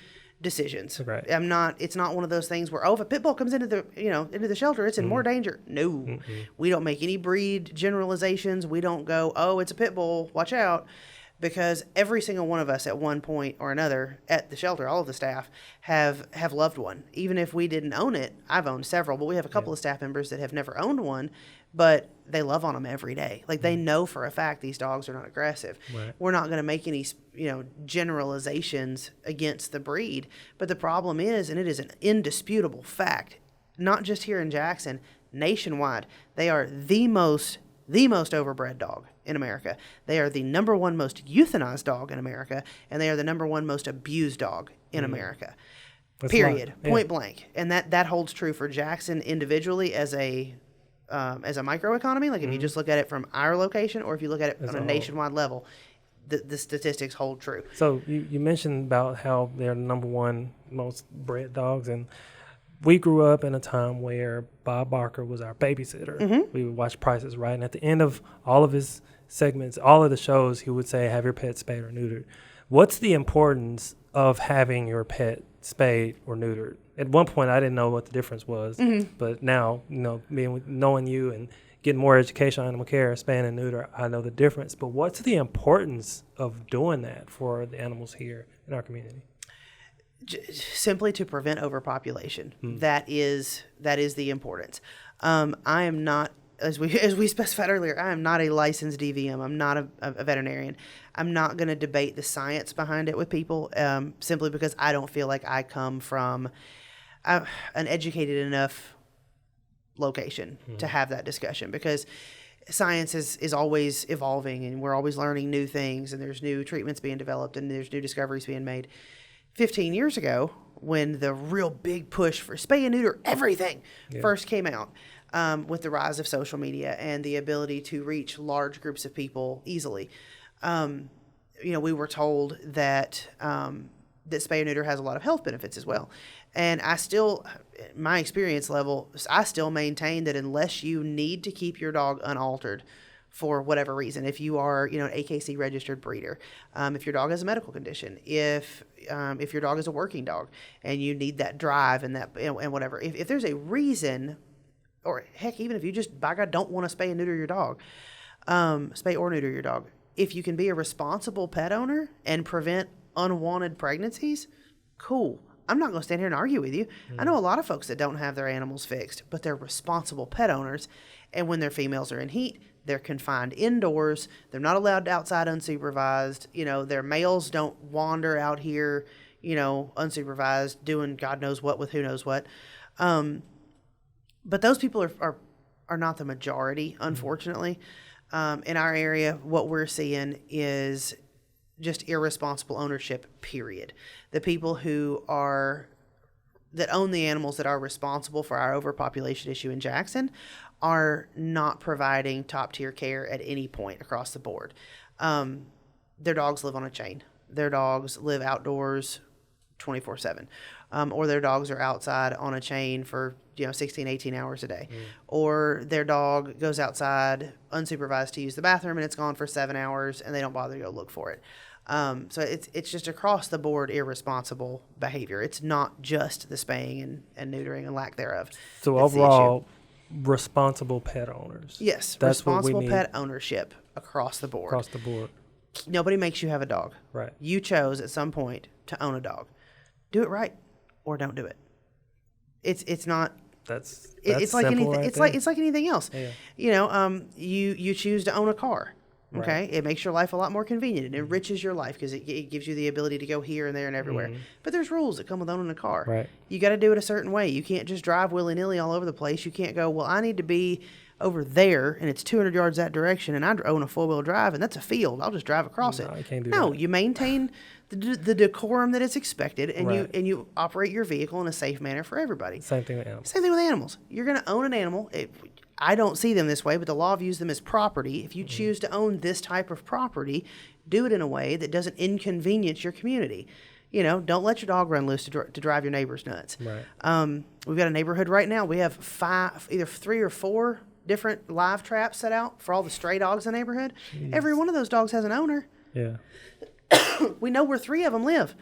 decisions. Right. It's not one of those things where, if a pit bull comes into the shelter, it's in more danger. No. Mm-mm. We don't make any breed generalizations. We don't go, it's a pit bull, watch out, because every single one of us at one point or another at the shelter, all of the staff have loved one. Even if we didn't own it, I've owned several, but we have a couple of staff members that have never owned one, but they love on them every day. Like they know for a fact these dogs are not aggressive. Right. We're not going to make any, generalizations against the breed. But the problem is, and it is an indisputable fact, not just here in Jackson, nationwide, they are the most overbred dog in America. They are the number 1 most euthanized dog in America, and they are the number 1 most abused dog in America. That's Period. Point blank. And that holds true for Jackson individually as a microeconomy. Like if you just look at it from our location, or if you look at it on a nationwide level, the statistics hold true. So you mentioned about how they're the number 1 most bred dogs, and we grew up in a time where Bob Barker was our babysitter. Mm-hmm. We would watch Price is Right, and at the end of all of his segments, all of the shows, he would say, have your pet spayed or neutered. What's the importance of having your pet spayed or neutered? At one point, I didn't know what the difference was, but now, knowing you and getting more education on animal care, spaying and neuter, I know the difference. But what's the importance of doing that for the animals here in our community? Simply to prevent overpopulation. That is the importance. I am not, as we specified earlier, I am not a licensed DVM. I'm not a veterinarian. I'm not going to debate the science behind it with people, simply because I don't feel like I come from an educated enough location to have that discussion, because science is always evolving, and we're always learning new things, and there's new treatments being developed, and there's new discoveries being made. 15 years ago, when the real big push for spay and neuter everything first came out, with the rise of social media and the ability to reach large groups of people easily, we were told that spay and neuter has a lot of health benefits as well. And my experience level, I still maintain that unless you need to keep your dog unaltered for whatever reason, if you are, an AKC registered breeder, if your dog has a medical condition, if your dog is a working dog and you need that drive and that and whatever, if there's a reason, or heck, even if you just by God don't want to spay and neuter your dog, spay or neuter your dog, if you can be a responsible pet owner and prevent unwanted pregnancies, cool. I'm not going to stand here and argue with you. I know a lot of folks that don't have their animals fixed, but they're responsible pet owners. And when their females are in heat, they're confined indoors. They're not allowed outside unsupervised. Their males don't wander out here, unsupervised, doing God knows what with who knows what. But those people are not the majority, unfortunately. In our area, what we're seeing is just irresponsible ownership, period. The people that own the animals that are responsible for our overpopulation issue in Jackson are not providing top-tier care at any point across the board. Their dogs live on a chain. Their dogs live outdoors 24/7. Or their dogs are outside on a chain for 16, 18 hours a day. Or their dog goes outside unsupervised to use the bathroom, and it's gone for 7 hours, and they don't bother to go look for it. So it's just across the board irresponsible behavior. It's not just the spaying and neutering and lack thereof. So overall, responsible pet owners. Yes, that's responsible pet ownership across the board. Across the board. Nobody makes you have a dog. Right. You chose at some point to own a dog. Do it right, or don't do it. It's not. That's it's like anything. Right It's like anything else. Yeah. You choose to own a car. Okay, Right. It makes your life a lot more convenient. It enriches your life because it gives you the ability to go here and there and everywhere. But there's rules that come with owning a car. Right. You got to do it a certain way. You can't just drive willy-nilly all over the place. You can't go, well, I need to be over there and it's 200 yards that direction and I own a 4-wheel drive and that's a field, I'll just drive across it. You can't do No, that. you maintain the decorum that is expected, and Right. you operate your vehicle in a safe manner for everybody. Same thing with animals. Same thing with animals. You're going to own an animal. I don't see them this way, but the law views them as property. If you choose to own this type of property, do it in a way that doesn't inconvenience your community. You know, don't let your dog run loose to drive your neighbors nuts. Right. We've got a neighborhood right now. We have either 3 or 4 different live traps set out for all the stray dogs in the neighborhood. Jeez. Every one of those dogs has an owner. Yeah. We know where 3 of them live.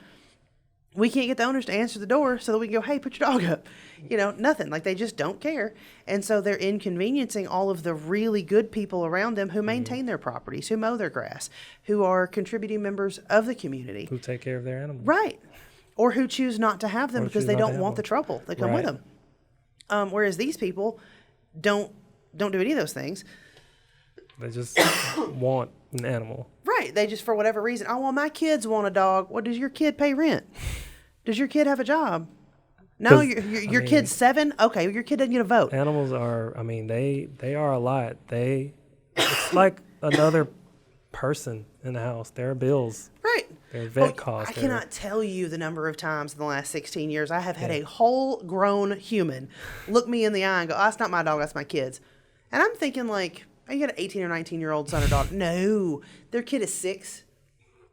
We can't get the owners to answer the door so that we can go, hey, put your dog up. You know, nothing. Like, they just don't care. And so they're inconveniencing all of the really good people around them who maintain their properties, who mow their grass, who are contributing members of the community. Who take care of their animals. Right. Or who choose not to have them Or because choose they not to don't have want them. the trouble that come with Right. them. Whereas these people don't do any of those things. They just want an animal. Right. They just, for whatever reason, oh, well, my kids want a dog. Well, does your kid pay rent? Does your kid have a job? No, 'Cause, your kid's 7? Okay, well, your kid doesn't get a vote. Animals are, I mean, they are a lot. It's like another person in the house. There are bills. Right. Their vet costs. I cannot tell you the number of times in the last 16 years I have had a whole grown human look me in the eye and go, oh, that's not my dog, that's my kid's. And I'm thinking, like, oh, you got an 18 or 19-year-old son or daughter. No, their kid is 6.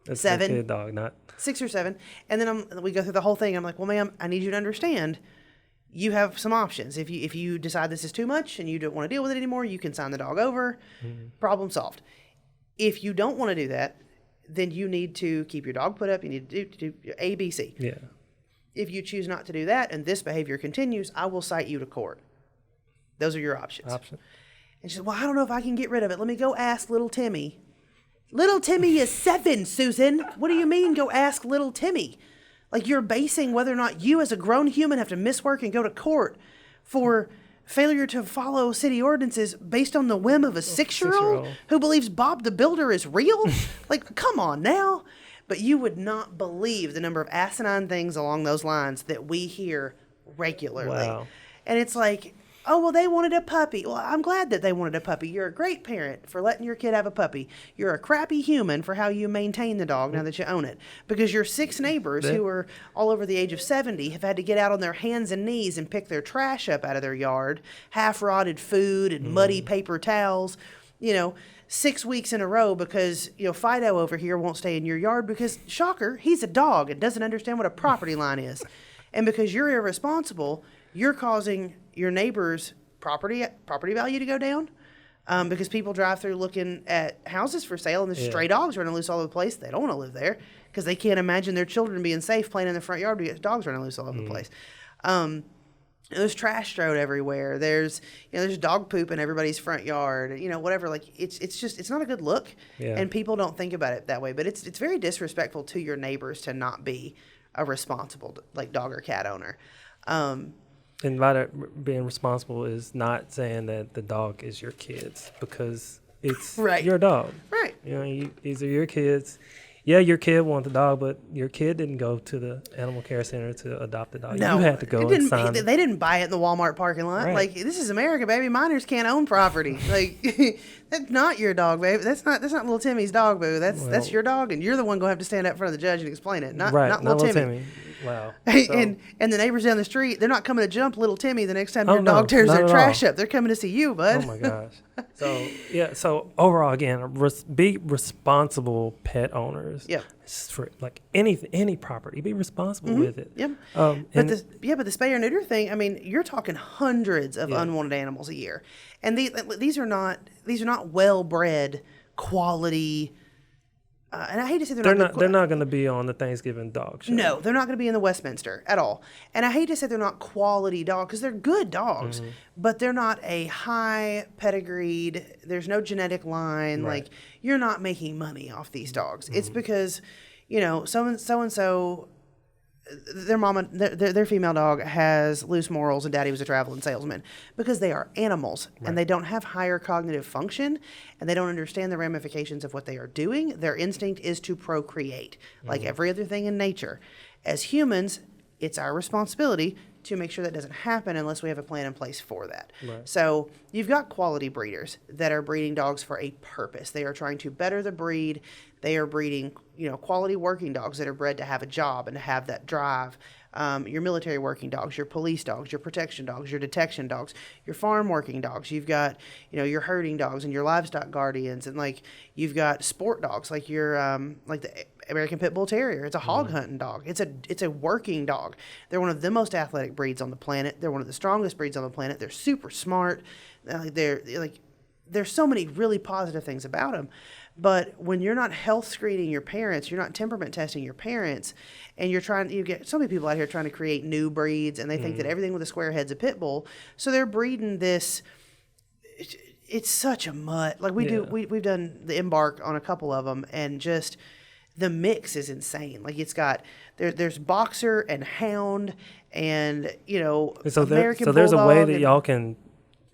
That's 7. their kid dog, not 6 or 7, and then we go through the whole thing. I'm like, well, ma'am, I need you to understand, you have some options. If you decide this is too much and you don't want to deal with it anymore, you can sign the dog over. Problem solved. If you don't want to do that, then you need to keep your dog put up. You need to do A, B, C. Yeah. If you choose not to do that and this behavior continues, I will cite you to court. Those are your options. And she said, well, I don't know if I can get rid of it. Let me go ask little Timmy. Little Timmy is 7, Susan. What do you mean go ask little Timmy? Like, you're basing whether or not you as a grown human have to miss work and go to court for failure to follow city ordinances based on the whim of a 6-year-old who believes Bob the Builder is real? Like, come on now. But you would not believe the number of asinine things along those lines that we hear regularly. Wow. And it's like, oh, well, they wanted a puppy. Well, I'm glad that they wanted a puppy. You're a great parent for letting your kid have a puppy. You're a crappy human for how you maintain the dog now that you own it. Because your 6 neighbors who are all over the age of 70 have had to get out on their hands and knees and pick their trash up out of their yard, half-rotted food and muddy paper towels, 6 weeks in a row because, Fido over here won't stay in your yard because, shocker, he's a dog and doesn't understand what a property line is. And because you're irresponsible, you're causing your neighbor's property value to go down because people drive through looking at houses for sale and there's stray dogs running loose all over the place. They don't want to live there because they can't imagine their children being safe playing in the front yard because dogs running loose all over the place. There's trash strewed everywhere. There's dog poop in everybody's front yard. Whatever. Like it's not a good look, and people don't think about it that way. But it's very disrespectful to your neighbors to not be a responsible dog or cat owner. And by that, being responsible is not saying that the dog is your kid's because it's your dog. Right. These are your kids. Yeah, your kid wanted the dog, but your kid didn't go to the animal care center to adopt the dog. No, you had to go and sign. They didn't buy it in the Walmart parking lot. Right. Like, this is America, baby. Minors can't own property. Like, that's not your dog, baby. That's not little Timmy's dog, boo. That's your dog, and you're the one going to have to stand up in front of the judge and explain it. Not little Timmy. Wow. And the neighbors down the street, they're not coming to jump little Timmy the next time your dog tears their trash up. They're coming to see you, bud. Oh my gosh. So overall, again, be responsible pet owners. Yeah. For any property, be responsible with it. Yep. But the spay or neuter thing, I mean, you're talking hundreds of unwanted animals a year, and these are not well-bred, quality. And I hate to say they're not going to be on the Thanksgiving dog show. No, they're not going to be in the Westminster at all. And I hate to say they're not quality dogs because they're good dogs, but they're not a high pedigreed. There's no genetic line. Right. Like, you're not making money off these dogs. It's because, so and so. Their mama, their female dog has loose morals, and daddy was a traveling salesman because they are animals and they don't have higher cognitive function and they don't understand the ramifications of what they are doing. Their instinct is to procreate like every other thing in nature. As humans, it's our responsibility to make sure that doesn't happen unless we have a plan in place for that. Right. So you've got quality breeders that are breeding dogs for a purpose. They are trying to better the breed. They are breeding, quality working dogs that are bred to have a job and to have that drive. Your military working dogs, your police dogs, your protection dogs, your detection dogs, your farm working dogs. You've got, your herding dogs and your livestock guardians, and like you've got sport dogs like your like the American Pit Bull Terrier. It's a hog hunting dog. It's a working dog. They're one of the most athletic breeds on the planet. They're one of the strongest breeds on the planet. They're super smart. There's so many really positive things about them. But when you're not health screening your parents, you're not temperament testing your parents, and you get so many people out here trying to create new breeds, and they think that everything with a square head's a pit bull. So they're breeding this. It's such a mutt. Like we've done the embark on a couple of them, and just the mix is insane. Like it's got there's boxer and hound, and American there's a way bulldog that y'all can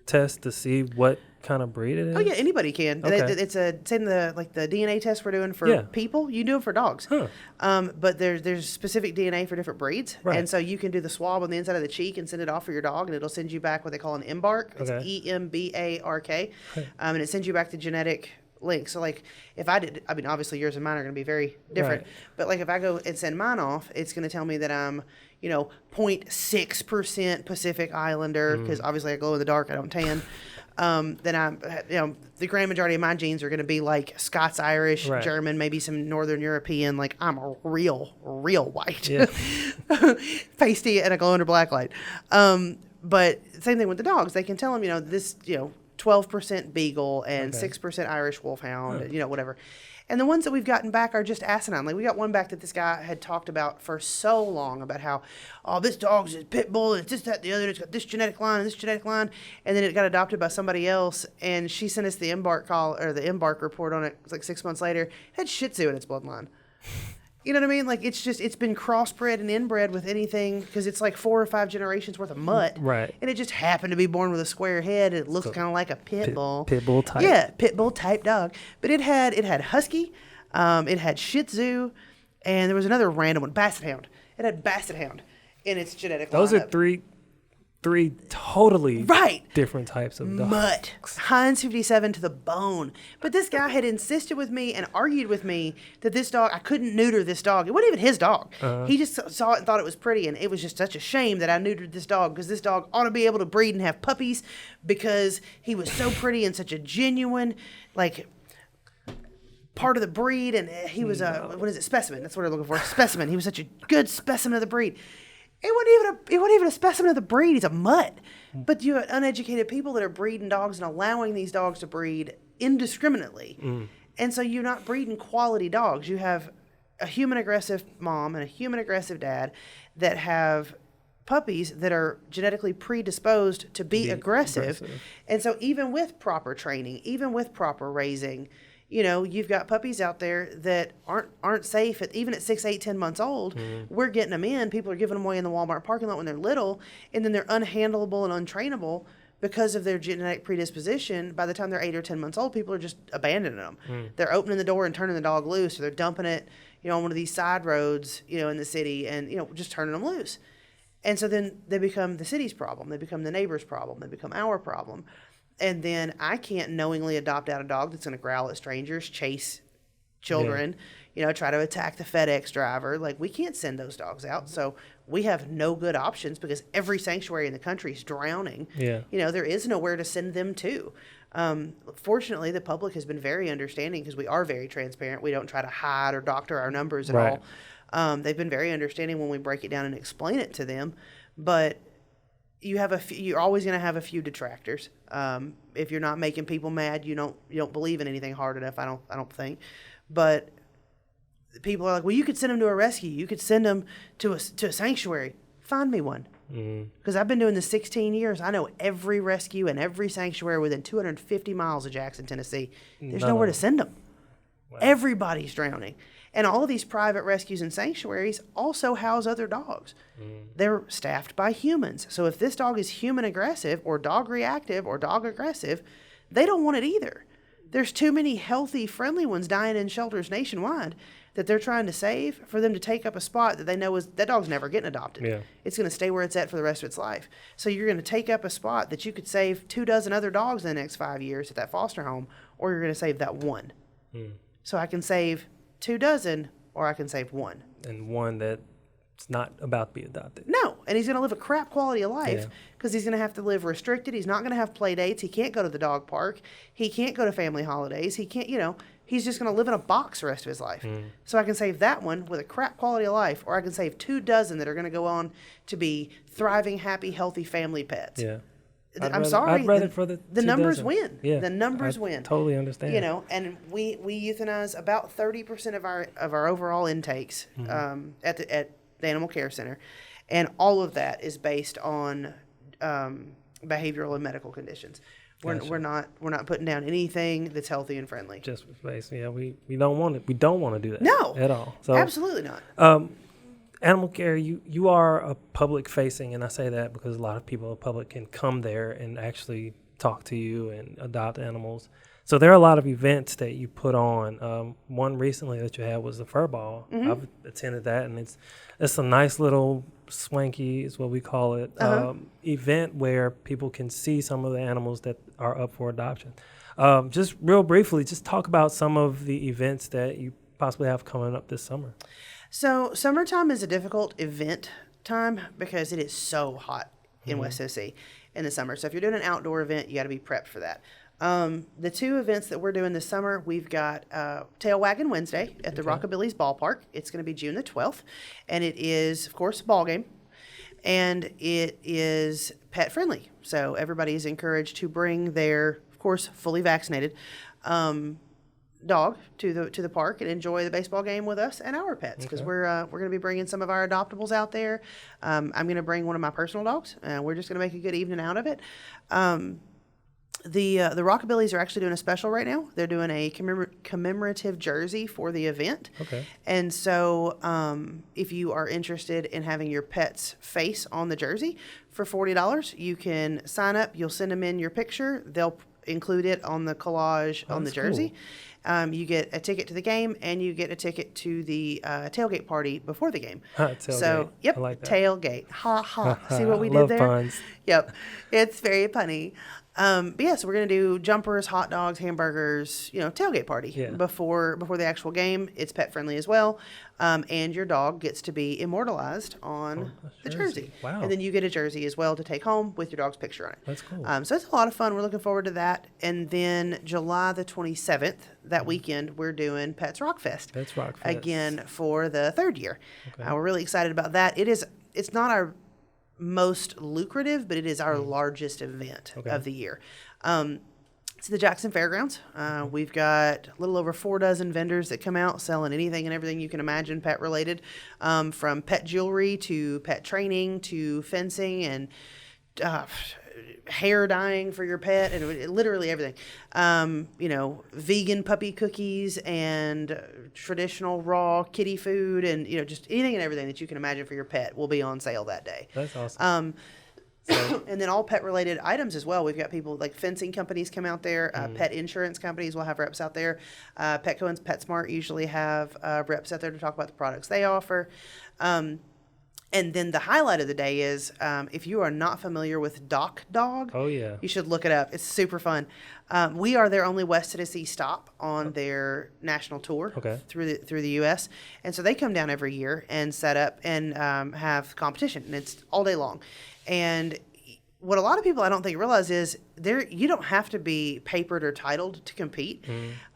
test to see what kind of breed it is? Oh yeah, anybody can. Okay. It's the DNA test we're doing for people. You do it for dogs. Huh. But there's specific DNA for different breeds, Right. and so you can do the swab on the inside of the cheek and send it off for your dog, and it'll send you back what they call an embark. It's Okay. EMBARK, Okay. And it sends you back the genetic link. So like if obviously yours and mine are going to be very different, Right. but like if I go and send mine off, it's going to tell me that I'm 0.6% Pacific Islander, because obviously I glow in the dark, I don't tan. Then I'm, the grand majority of my genes are going to be like Scots Irish, Right. German, maybe some Northern European. Like I'm a real white, Yeah. pasty, and I glow under black light. But same thing with the dogs. They can tell them, this, 12% Beagle and 6% Irish Wolfhound, whatever. And the ones that we've gotten back are just asinine. Like we got one back that this guy had talked about for so long about how, this dog's a pit bull and it's this, that, the other. It's got this genetic line and this genetic line. And then it got adopted by somebody else. And she sent us the embark the embark report on it like 6 months later. It had Shih Tzu in its bloodline. You know what I mean? Like it's been crossbred and inbred with anything, because it's like 4 or 5 generations worth of mutt. Right. And it just happened to be born with a square head. It looks kind of like a pit bull. Pit bull type. Yeah, pit bull type dog. But it had husky, it had Shih Tzu, and there was another random one, Basset Hound. It had Basset Hound in its genetic Those lineup. are three totally Right. different types of dogs. Mutt. Heinz 57 to the bone. But this guy had insisted with me and argued with me that this dog, I couldn't neuter this dog. It wasn't even his dog. He just saw it and thought it was pretty, and it was just such a shame that I neutered this dog, because this dog ought to be able to breed and have puppies, because he was so pretty and such a genuine, part of the breed, and he was specimen. That's what I'm looking for. Specimen. He was such a good specimen of the breed. It wasn't even a specimen of the breed. He's a mutt. But you have uneducated people that are breeding dogs and allowing these dogs to breed indiscriminately. And so you're not breeding quality dogs. You have a human aggressive mom and a human aggressive dad that have puppies that are genetically predisposed to be aggressive. And so even with proper training, even with proper raising, you've got puppies out there that aren't safe even at 6, 8, 10 months old. We're getting them in. People are giving them away in the Walmart parking lot when they're little, and then they're unhandleable and untrainable because of their genetic predisposition. By the time they're 8 or 10 months old, people are just abandoning them. They're opening the door and turning the dog loose, or they're dumping it, on one of these side roads, in the city, and just turning them loose. And so then they become the city's problem. They become the neighbor's problem. They become our problem. And then I can't knowingly adopt out a dog that's going to growl at strangers, chase children, try to attack the FedEx driver. Like, we can't send those dogs out. So we have no good options, because every sanctuary in the country is drowning. Yeah. There is nowhere to send them to. Fortunately, the public has been very understanding, because we are very transparent. We don't try to hide or doctor our numbers at Right. all. They've been very understanding when we break it down and explain it to them. But you're always going to have a few detractors. If you're not making people mad, you don't believe in anything hard enough. I don't think. But people are like, well, you could send them to a rescue. You could send them to a sanctuary. Find me one. Because I've been doing this 16 years. I know every rescue and every sanctuary within 250 miles of Jackson, Tennessee. There's nowhere to send them. Wow. Everybody's drowning. And all of these private rescues and sanctuaries also house other dogs. They're staffed by humans. So if this dog is human aggressive or dog reactive or dog aggressive, they don't want it either. There's too many healthy, friendly ones dying in shelters nationwide that they're trying to save for them to take up a spot that they know is that dog's never getting adopted. Yeah. It's going to stay where it's at for the rest of its life. So you're going to take up a spot that you could save 24 other dogs in the next 5 years at that foster home, or you're going to save that one. So I can save 24, or I can save one. And one that's not about to be adopted. No, and he's going to live a crap quality of life Yeah. because he's going to have to live restricted. He's not going to have play dates. He can't go to the dog park. He can't go to family holidays. He can't, he's just going to live in a box the rest of his life. So I can save that one with a crap quality of life, or I can save 24 that are going to go on to be thriving, happy, healthy family pets. Yeah. I'm sorry. I'd rather for the numbers 24. win. Yeah. The numbers I win. Totally understand. And we euthanize about 30% of our overall intakes at the animal care center, and all of that is based on behavioral and medical conditions. Gotcha. We're not putting down anything that's healthy and friendly. Just basically, we don't want it. We don't want to do that. No, at all. So absolutely not. Animal care, you are a public facing, and I say that because a lot of people in public can come there and actually talk to you and adopt animals. So there are a lot of events that you put on. One recently that you had was the fur ball. I've attended that, and it's a nice little swanky is what we call it, event where people can see some of the animals that are up for adoption. Just real briefly, just talk about some of the events that you possibly have coming up this summer. So summertime is a difficult event time because it is so hot in West Tennessee in the summer. So if you're doing an outdoor event, you got to be prepped for that. The two events that we're doing this summer, we've got Tail Wagging Wednesday at the Rockabilly's Ballpark. It's going to be June the 12th, and it is, of course, a ball game, and it is pet friendly. So everybody is encouraged to bring their, of course, fully vaccinated dog to the park and enjoy the baseball game with us and our pets, because we're going to be bringing some of our adoptables out there. I'm going to bring one of my personal dogs. We're just going to make a good evening out of it. The Rockabillys are actually doing a special right now. They're doing a commemorative jersey for the event. Okay. And so if you are interested in having your pet's face on the jersey for $40, you can sign up. You'll send them in your picture. They'll include it on the collage on the jersey. Cool. You get a ticket to the game, and you get a ticket to the tailgate party before the game. Tailgate. So, yep, I like that. Tailgate. Ha, ha. See what we Love did there? puns. Yep. It's very punny. But yeah, so we're going to do jumpers, hot dogs, hamburgers, tailgate party before the actual game. It's pet friendly as well. And your dog gets to be immortalized on the jersey. Wow. And then you get a jersey as well to take home with your dog's picture on it. That's cool. So it's a lot of fun. We're looking forward to that. And then July the 27th, that weekend, we're doing Pets Rock Fest. Pets Rock Fest. Again for the third year. Okay. We're really excited about that. It's not our most lucrative, but it is our largest event of the year. It's the Jackson Fairgrounds. We've got a little over 4 vendors that come out selling anything and everything you can imagine pet related, from pet jewelry to pet training to fencing and hair dyeing for your pet, and literally everything. Vegan puppy cookies and traditional raw kitty food, and just anything and everything that you can imagine for your pet will be on sale that day. That's awesome. And then all pet related items as well. We've got people like fencing companies come out there. Pet insurance companies will have reps out there. Petco and PetSmart usually have reps out there to talk about the products they offer. And then the highlight of the day is, if you are not familiar with Doc Dog, you should look it up. It's super fun. We are their only West Tennessee stop on their national tour through the U.S. And so they come down every year and set up and have competition, and it's all day long. And what a lot of people I don't think realize is you don't have to be papered or titled to compete.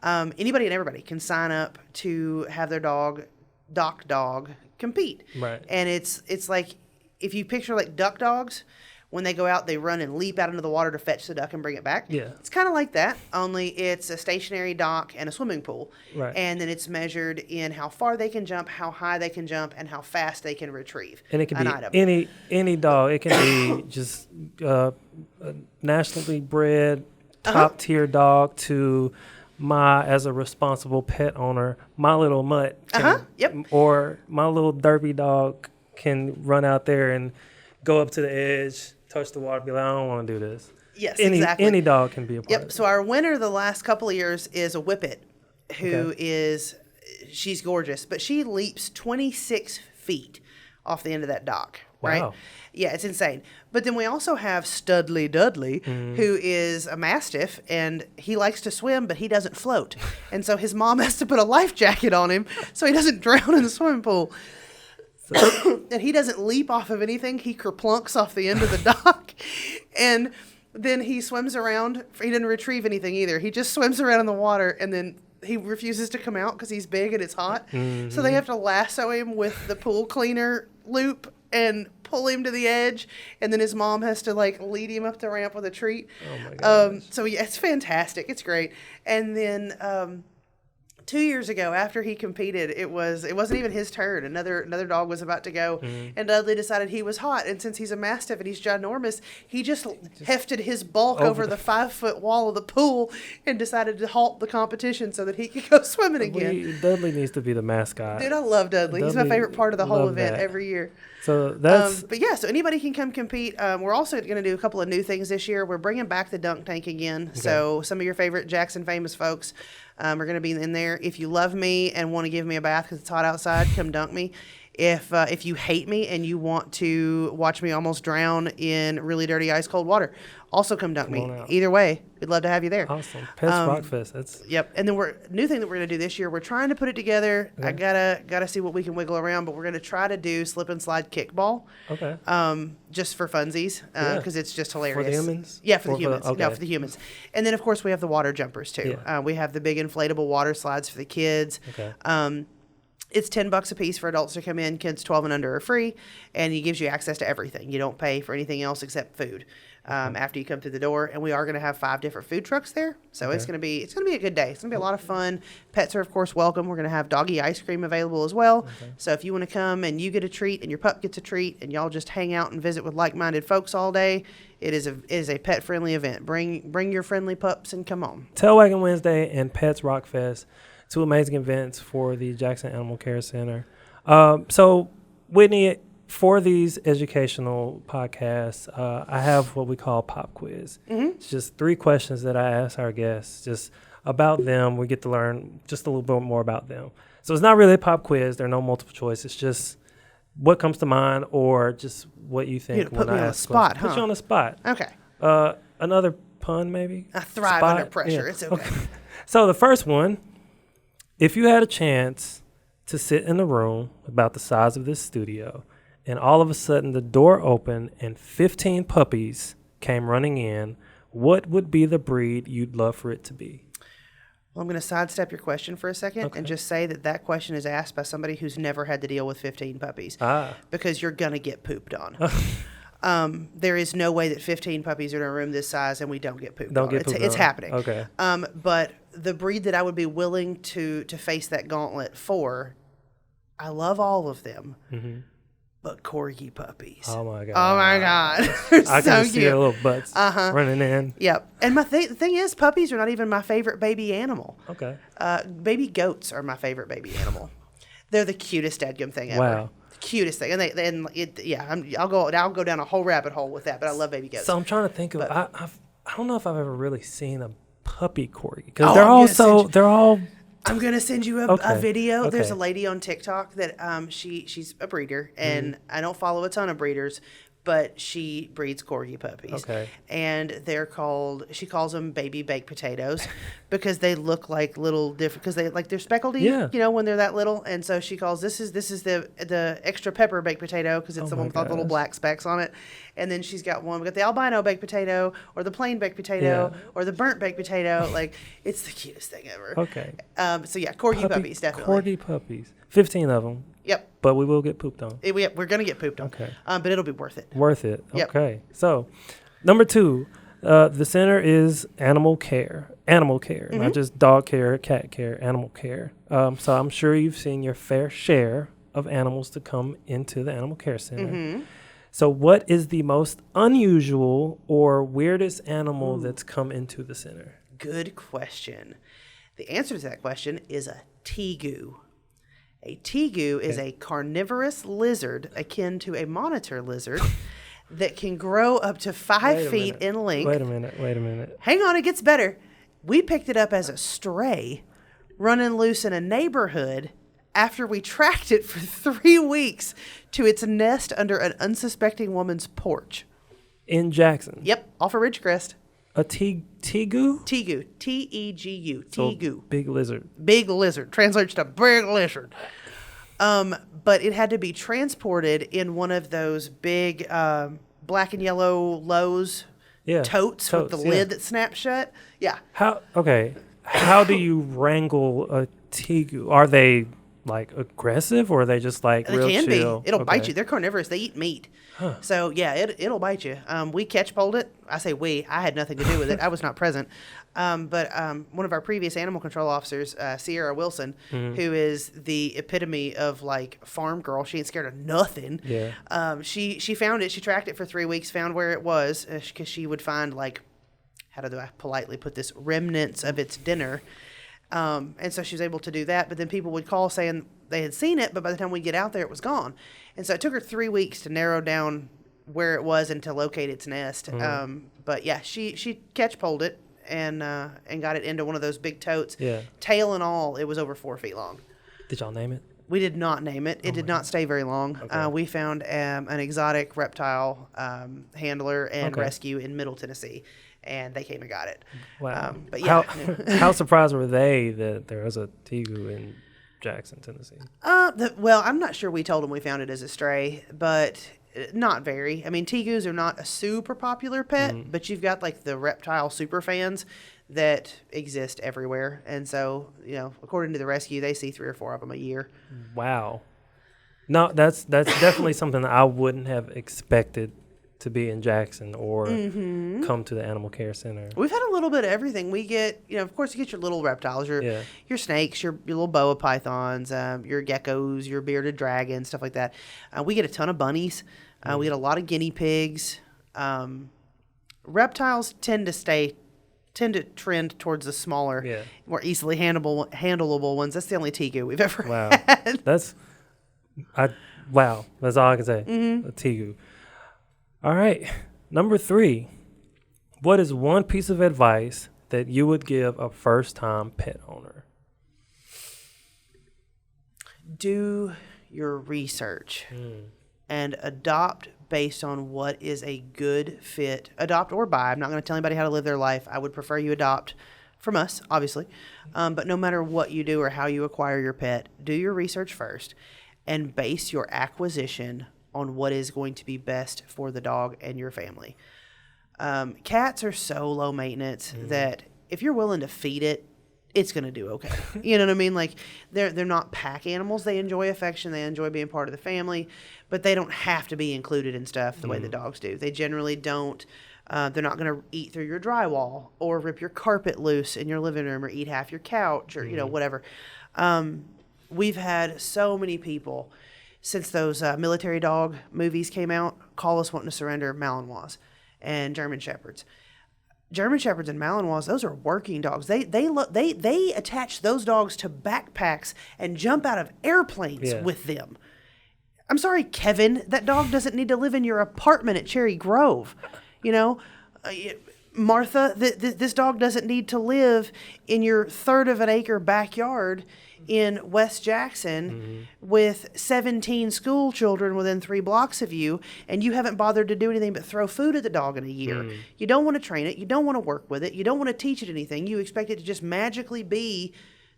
Anybody and everybody can sign up to have their Doc Dog compete. Right. And it's like, if you picture like duck dogs, when they go out, they run and leap out into the water to fetch the duck and bring it back. Yeah. It's kind of like that, only it's a stationary dock and a swimming pool. Right. And then it's measured in how far they can jump, how high they can jump, and how fast they can retrieve And it can an be item. any dog. It can be just a nationally bred, top tier dog to as a responsible pet owner, my little mutt can, or my little derby dog can run out there and go up to the edge, touch the water, be like, I don't want to do this. Yes, Any exactly. any dog can be a part Yep. of it. So our winner the last couple of years is a Whippet, who is, she's gorgeous, but she leaps 26 feet off the end of that dock. Right? Wow. Yeah, it's insane. But then we also have Studley Dudley, who is a Mastiff, and he likes to swim, but he doesn't float. And so his mom has to put a life jacket on him so he doesn't drown in the swimming pool. And he doesn't leap off of anything. He kerplunks off the end of the dock. And then he swims around. He didn't retrieve anything either. He just swims around in the water, and then he refuses to come out because he's big and it's hot. So they have to lasso him with the pool cleaner loop and pull him to the edge, and then his mom has to like lead him up the ramp with a treat. Oh my gosh. So yeah, it's fantastic. It's great. And then 2 years ago, after he competed, it wasn't even his turn. Another dog was about to go, and Dudley decided he was hot. And since he's a Mastiff and he's ginormous, he just hefted his bulk over the 5-foot wall of the pool and decided to halt the competition so that he could go swimming again. Dudley needs to be the mascot. Dude, I love Dudley. He's my Dudley, favorite part of the whole love event that. every year. So that's But yeah, so anybody can come compete. We're also going to do a couple of new things this year. We're bringing back the dunk tank again. So some of your favorite Jackson famous folks are going to be in there. If you love me and want to give me a bath because it's hot outside, come dunk me. If you hate me and you want to watch me almost drown in really dirty ice cold water, also come dunk me. out. Either way, we'd love to have you there. awesome. Pets Rockfest. That's Yep. And then new thing that we're gonna do this year. We're trying to put it together. I gotta see what we can wiggle around, but we're gonna try to do slip and slide kickball. okay. Just for funsies, because it's just hilarious. For the humans? Yeah, for the Or humans. No, okay. for the humans. And then of course we have the water jumpers too. Yeah. We have the big inflatable water slides for the kids. Okay. It's $10 a piece for adults to come in. Kids 12 and under are free, and it gives you access to everything. You don't pay for anything else except food after you come through the door. And we are going to have 5 different food trucks there, so it's going to be a good day. It's going to be a lot of fun. Pets are of course welcome. We're going to have doggy ice cream available as well. So if you want to come and you get a treat and your pup gets a treat, and y'all just hang out and visit with like-minded folks all day, it is a pet-friendly event. Bring your friendly pups and come on. Tailwagging Wednesday and Pets Rockfest, 2 amazing events for the Jackson Animal Care Center. So, Whitney, for these educational podcasts, I have what we call pop quiz. It's just 3 questions that I ask our guests just about them. We get to learn just a little bit more about them. So it's not really a pop quiz. There are no multiple choice. It's just what comes to mind or just what you think. Put when me I on the ask spot, questions. Put huh? you on the spot. Okay. Another pun, maybe? I thrive Spot? under pressure. Yeah. It's okay. So the first one, if you had a chance to sit in a room about the size of this studio, and all of a sudden the door opened and 15 puppies came running in, what would be the breed you'd love for it to be? Well, I'm going to sidestep your question for a second and just say that question is asked by somebody who's never had to deal with 15 puppies. Because you're going to get pooped on. There is no way that 15 puppies are in a room this size and we don't get pooped on. It's happening. Okay. But the breed that I would be willing to face that gauntlet for, I love all of them. But corgi puppies. Oh my god. Oh my god. They're I so can cute. see their little butts running in. Yep. And the thing is, puppies are not even my favorite baby animal. Okay. Baby goats are my favorite baby animal. They're the cutest dadgum thing ever. Wow. The cutest thing. And I'll go down a whole rabbit hole with that, but I love baby goats. So I'm trying to think of. But- I don't know if I've ever really seen a puppy corgi because they're all. I'm gonna send you a video. There's a lady on TikTok that she's a breeder, and I don't follow a ton of breeders, but she breeds corgi puppies. Okay. And she calls them baby baked potatoes because they look like little different, because they're speckledy, when they're that little. And so she calls this is the extra pepper baked potato because it's the one with all the little black specks on it. And then we got the albino baked potato, or the plain baked potato, or the burnt baked potato. Like, it's the cutest thing ever. Okay. So yeah, corgi puppies, definitely. Corgi puppies. 15 of them. Yep. But we will get pooped on. We're going to get pooped on. Okay. But it'll be worth it. Worth it. Yep. Okay. So, number 2, the center is animal care. Animal care, not just dog care, cat care, animal care. So I'm sure you've seen your fair share of animals to come into the animal care center. So what is the most unusual or weirdest animal that's come into the center? Good question. The answer to that question is a tegu. A tegu is a carnivorous lizard akin to a monitor lizard that can grow up to 5 feet in length. Wait a minute. Hang on, it gets better. We picked it up as a stray, running loose in a neighborhood after we tracked it for 3 weeks to its nest under an unsuspecting woman's porch. In Jackson? Yep, off of Ridgecrest. A tegu? Tegu. T-E-G-U. So Tegu. big lizard. Big lizard. Translates to big lizard. But it had to be transported in one of those big black and yellow Lowe's totes with the lid that snaps shut. Yeah. How do you wrangle a tegu? Are they like aggressive, or are they just like They real can chill? be. It'll bite you. They're carnivorous. They eat meat. Huh. So yeah, it'll bite you. We catch poled it. I say we. I had nothing to do with it. I was not present. But one of our previous animal control officers, Sierra Wilson, who is the epitome of like farm girl. She ain't scared of nothing. Yeah. She found it. She tracked it for 3 weeks. Found where it was because she would find like, how do I politely put this, remnants of its dinner. And so she was able to do that. But then people would call saying they had seen it, but by the time we get out there, it was gone. And so it took her 3 weeks to narrow down where it was and to locate its nest. But yeah, she catch poled it and got it into one of those big totes. Yeah. Tail and all, it was over 4 feet long. Did y'all name it? We did not name it. It did not stay very long. Okay. We found an exotic reptile handler and rescue in Middle Tennessee, and they came and got it. Wow. But yeah. How surprised were they that there was a tegu in Jackson, Tennessee? Well, I'm not sure we told them we found it as a stray, but not very. I mean, tegus are not a super popular pet, but you've got like the reptile super fans that exist everywhere. And so, according to the rescue, they see 3 or 4 of them a year. Wow. No, that's definitely something that I wouldn't have expected to be in Jackson or come to the animal care center. We've had a little bit of everything. We get, of course, you get your little reptiles, your snakes, your little boa pythons, your geckos, your bearded dragons, stuff like that. We get a ton of bunnies. We get a lot of guinea pigs. Reptiles tend to trend towards the smaller, more easily handleable ones. That's the only tegu we've ever had. That's all I can say. A tegu. All right. Number 3. What is one piece of advice that you would give a first-time pet owner? Do your research and adopt based on what is a good fit. Adopt or buy. I'm not going to tell anybody how to live their life. I would prefer you adopt from us, obviously. But no matter what you do or how you acquire your pet, do your research first and base your acquisition on what is going to be best for the dog and your family. Cats are so low maintenance that if you're willing to feed it, it's going to do okay. You know what I mean? Like, they're not pack animals. They enjoy affection. They enjoy being part of the family, but they don't have to be included in stuff the way the dogs do. They generally don't. They're not going to eat through your drywall or rip your carpet loose in your living room or eat half your couch or, whatever. We've had so many people since those military dog movies came out call us wanting to surrender Malinois and German Shepherds. German Shepherds and Malinois, those are working dogs. They attach those dogs to backpacks and jump out of airplanes with them. I'm sorry, Kevin, that dog doesn't need to live in your apartment at Cherry Grove. Martha, this dog doesn't need to live in your 1/3 of an acre backyard in West Jackson with 17 school children within 3 blocks of you, and you haven't bothered to do anything but throw food at the dog in a year. You don't want to train it. You don't want to work with it. You don't want to teach it anything. You expect it to just magically be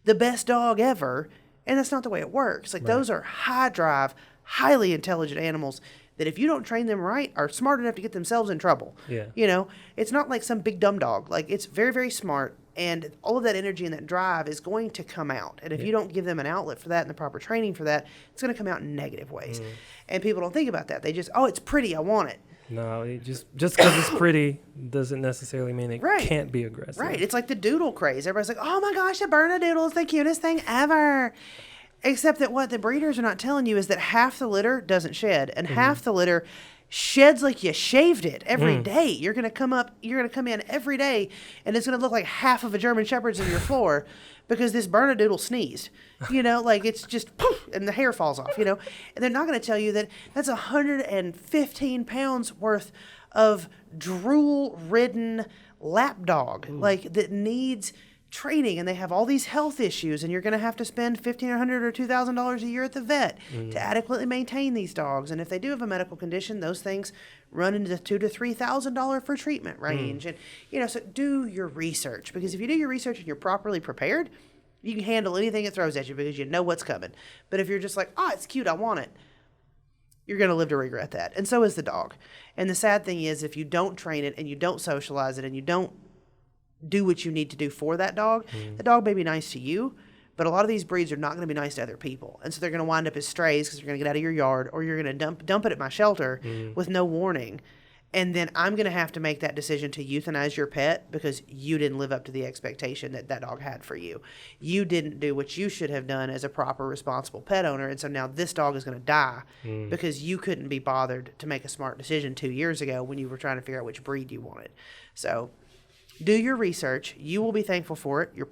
the best dog ever, and that's not the way it works. Like, those are high drive, highly intelligent animals that if you don't train them right are smart enough to get themselves in trouble. It's not like some big dumb dog. Like, it's very, very smart. And all of that energy and that drive is going to come out. And if you don't give them an outlet for that and the proper training for that, it's going to come out in negative ways. And people don't think about that. They just, it's pretty, I want it. No, just because it's pretty doesn't necessarily mean it can't be aggressive. Right. It's like the doodle craze. Everybody's like, oh my gosh, a Bernedoodle is the cutest thing ever. Except that what the breeders are not telling you is that half the litter doesn't shed and half the litter sheds like you shaved it every day. You're going to come in every day, and it's going to look like half of a German Shepherd's in your floor because this Bernedoodle sneezed. Like it's just poof, and the hair falls off, And they're not going to tell you that that's 115 pounds worth of drool-ridden lapdog, like that needs training, and they have all these health issues, and you're going to have to spend $1,500 or $2,000 a year at the vet to adequately maintain these dogs. And if they do have a medical condition, those things run into the $2,000 to $3,000 for treatment range. And so do your research, because if you do your research and you're properly prepared, you can handle anything it throws at you because you know what's coming. But if you're just like, oh, it's cute, I want it, you're going to live to regret that. And so is the dog. And the sad thing is, if you don't train it and you don't socialize it and you don't do what you need to do for that dog, the dog may be nice to you, but a lot of these breeds are not going to be nice to other people. And so they're going to wind up as strays because they're going to get out of your yard, or you're going to dump it at my shelter with no warning. And then I'm going to have to make that decision to euthanize your pet because you didn't live up to the expectation that dog had for you. You didn't do what you should have done as a proper, responsible pet owner. And so now this dog is going to die because you couldn't be bothered to make a smart decision 2 years ago when you were trying to figure out which breed you wanted. So do your research. You will be thankful for it. Your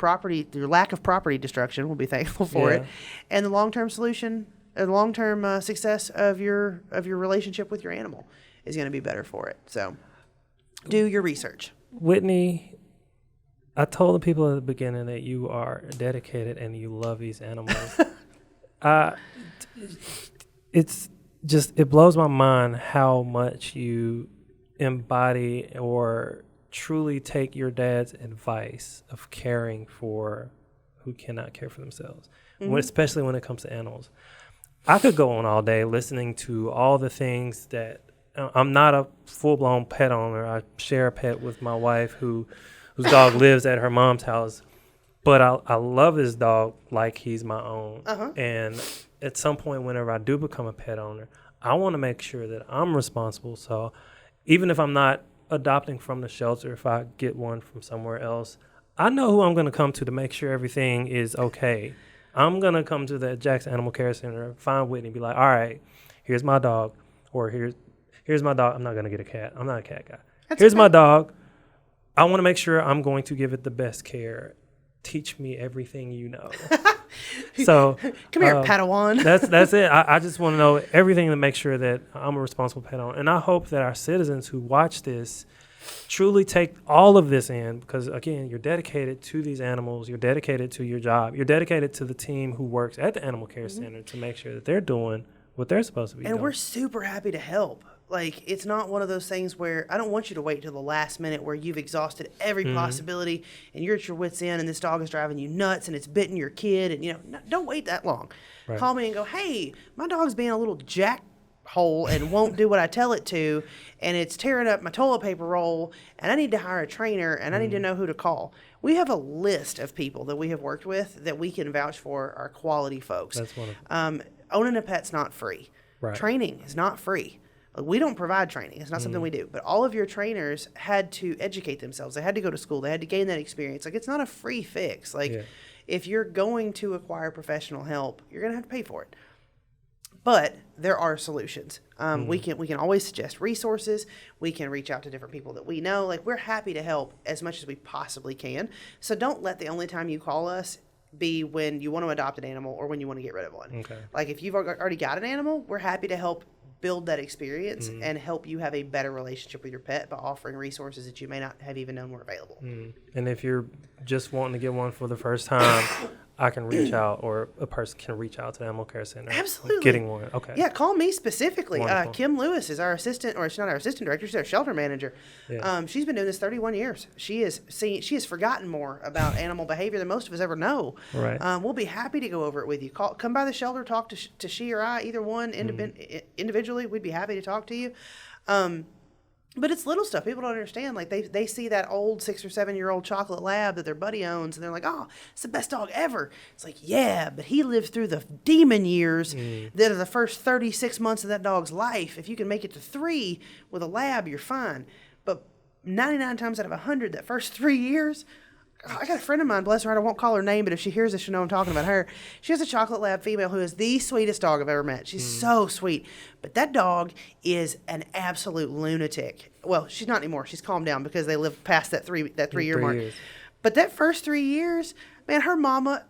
lack of property destruction will be thankful for it. And the long-term solution, the long-term success of your relationship with your animal is going to be better for it. So do your research. Whitney, I told the people at the beginning that you are dedicated and you love these animals. It blows my mind how much you embody or truly take your dad's advice of caring for who cannot care for themselves, especially when it comes to animals. I could go on all day listening to all the things that I'm not a full-blown pet owner. I share a pet with my wife whose dog lives at her mom's house, but I love this dog like he's my own. And at some point, whenever I do become a pet owner, I want to make sure that I'm responsible. So even if I'm not adopting from the shelter, if I get one from somewhere else, I know who I'm going to come to make sure everything is okay. I'm going to come to the Jackson Animal Care Center, find Whitney, be like, all right, here's my dog, or here's my dog. I'm not going to get a cat. I'm not a cat guy. Here's my dog. I want to make sure I'm going to give it the best care. Teach me everything you know. So come here, Padawan. That's it. I just want to know everything to make sure that I'm a responsible pet owner. And I hope that our citizens who watch this truly take all of this in, because again, you're dedicated to these animals. You're dedicated to your job. You're dedicated to the team who works at the Animal Care Center to make sure that they're doing what they're supposed to be doing. And we're super happy to help. Like, it's not one of those things where I don't want you to wait till the last minute where you've exhausted every possibility and you're at your wit's end and this dog is driving you nuts and it's bitten your kid. And, don't wait that long. Right. Call me and go, hey, my dog's being a little jackhole and won't do what I tell it to, and it's tearing up my toilet paper roll, and I need to hire a trainer, and I need to know who to call. We have a list of people that we have worked with that we can vouch for are quality folks. That's wonderful. Owning a pet's not free. Right. Training is not free. We don't provide training. It's not something we do. But all of your trainers had to educate themselves. They had to go to school. They had to gain that experience. Like, it's not a free fix. If you're going to acquire professional help, you're going to have to pay for it. But there are solutions. We can always suggest resources. We can reach out to different people that we know. Like, we're happy to help as much as we possibly can. So don't let the only time you call us be when you want to adopt an animal or when you want to get rid of one. Okay. Like, if you've already got an animal, we're happy to help build that experience and help you have a better relationship with your pet by offering resources that you may not have even known were available. And if you're just wanting to get one for the first time, I can reach out, or a person can reach out to the Animal Care Center. Absolutely. Getting one. Okay. Yeah, call me specifically. Wonderful. Kim Lewis is our assistant, or she's not our assistant director, she's our shelter manager. Yeah. She's been doing this 31 years. She has forgotten more about animal behavior than most of us ever know. Right. We'll be happy to go over it with you. Come by the shelter, talk to she or I, either one individually. We'd be happy to talk to you. But it's little stuff. People don't understand. Like, they see that old 6 or 7 year old chocolate lab that their buddy owns, and they're like, oh, it's the best dog ever. It's like, yeah, but he lived through the demon years that are the first 36 months of that dog's life. If you can make it to 3 with a lab, you're fine. But 99 times out of 100, that first 3 years, I got a friend of mine, bless her heart, I won't call her name, but if she hears this, she'll know I'm talking about her. She has a chocolate lab female who is the sweetest dog I've ever met. She's so sweet. But that dog is an absolute lunatic. Well, she's not anymore. She's calmed down because they live past that 3-year mark. Years. But that first 3 years, man, her mama,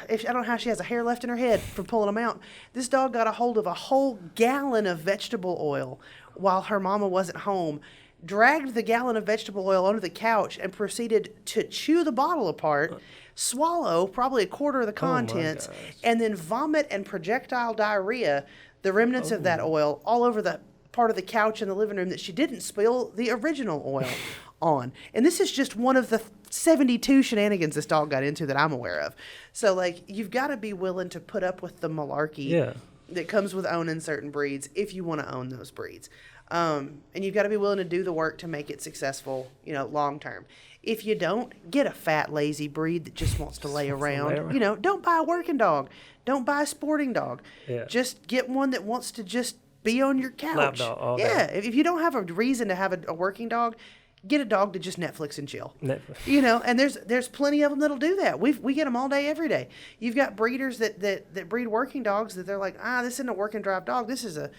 if I don't know how she has a hair left in her head from pulling them out. This dog got a hold of a whole gallon of vegetable oil while her mama wasn't home, dragged the gallon of vegetable oil onto the couch, and proceeded to chew the bottle apart, swallow probably a quarter of the contents, and then vomit and projectile diarrhea, the remnants of that oil, all over the part of the couch in the living room that she didn't spill the original oil on. And this is just one of the 72 shenanigans this dog got into that I'm aware of. So, like, you've got to be willing to put up with the malarkey that comes with owning certain breeds if you want to own those breeds. And you've got to be willing to do the work to make it successful, long term. If you don't, get a fat, lazy breed that just wants to lay around. Don't buy a working dog. Don't buy a sporting dog. Yeah. Just get one that wants to just be on your couch. Lap dog all day. If you don't have a reason to have a working dog, get a dog to just Netflix and chill. And there's plenty of them that'll do that. We get them all day, every day. You've got breeders that breed working dogs that they're like, this isn't a work and drive dog. This is a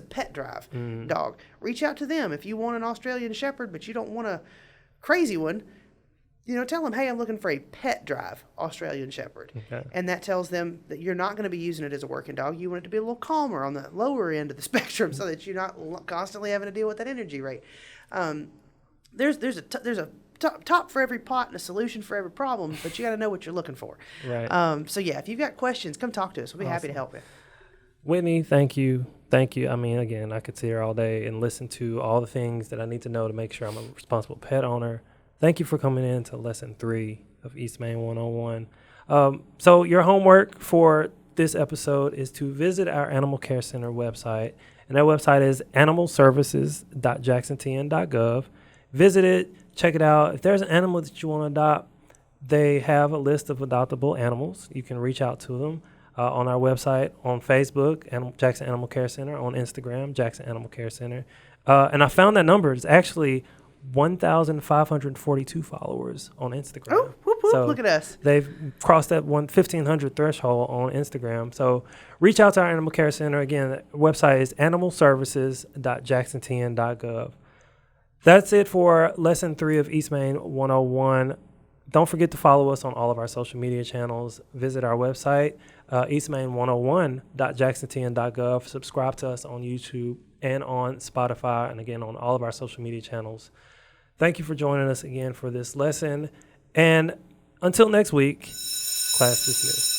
pet drive dog. Reach out to them if you want an Australian Shepherd, but you don't want a crazy one. Tell them, hey, I'm looking for a pet drive Australian Shepherd. Okay. And that tells them that you're not going to be using it as a working dog. You want it to be a little calmer on the lower end of the spectrum so that you're not constantly having to deal with that energy rate. There's a top for every pot and a solution for every problem, but you got to know what you're looking for. Right. So if you've got questions, come talk to us. We'll be happy to help you. Whitney, thank you. Thank you. I mean, again, I could sit here all day and listen to all the things that I need to know to make sure I'm a responsible pet owner. Thank you for coming in to lesson 3 of East Main 101. So your homework for this episode is to visit our Animal Care Center website. And that website is animalservices.jacksontn.gov. Visit it, check it out. If there's an animal that you want to adopt, they have a list of adoptable animals. You can reach out to them on our website, on Facebook, Jackson Animal Care Center, on Instagram, Jackson Animal Care Center. And I found that number is actually 1,542 followers on Instagram. Oh, whoop, whoop, so look at us. They've crossed that 1,500 threshold on Instagram. So reach out to our Animal Care Center. Again, the website is animalservices.jacksontn.gov. That's it for lesson 3 of East Main 101. Don't forget to follow us on all of our social media channels. Visit our website, eastmain101.jacksontn.gov. Subscribe to us on YouTube and on Spotify, and again on all of our social media channels. Thank you for joining us again for this lesson. And until next week, class dismissed.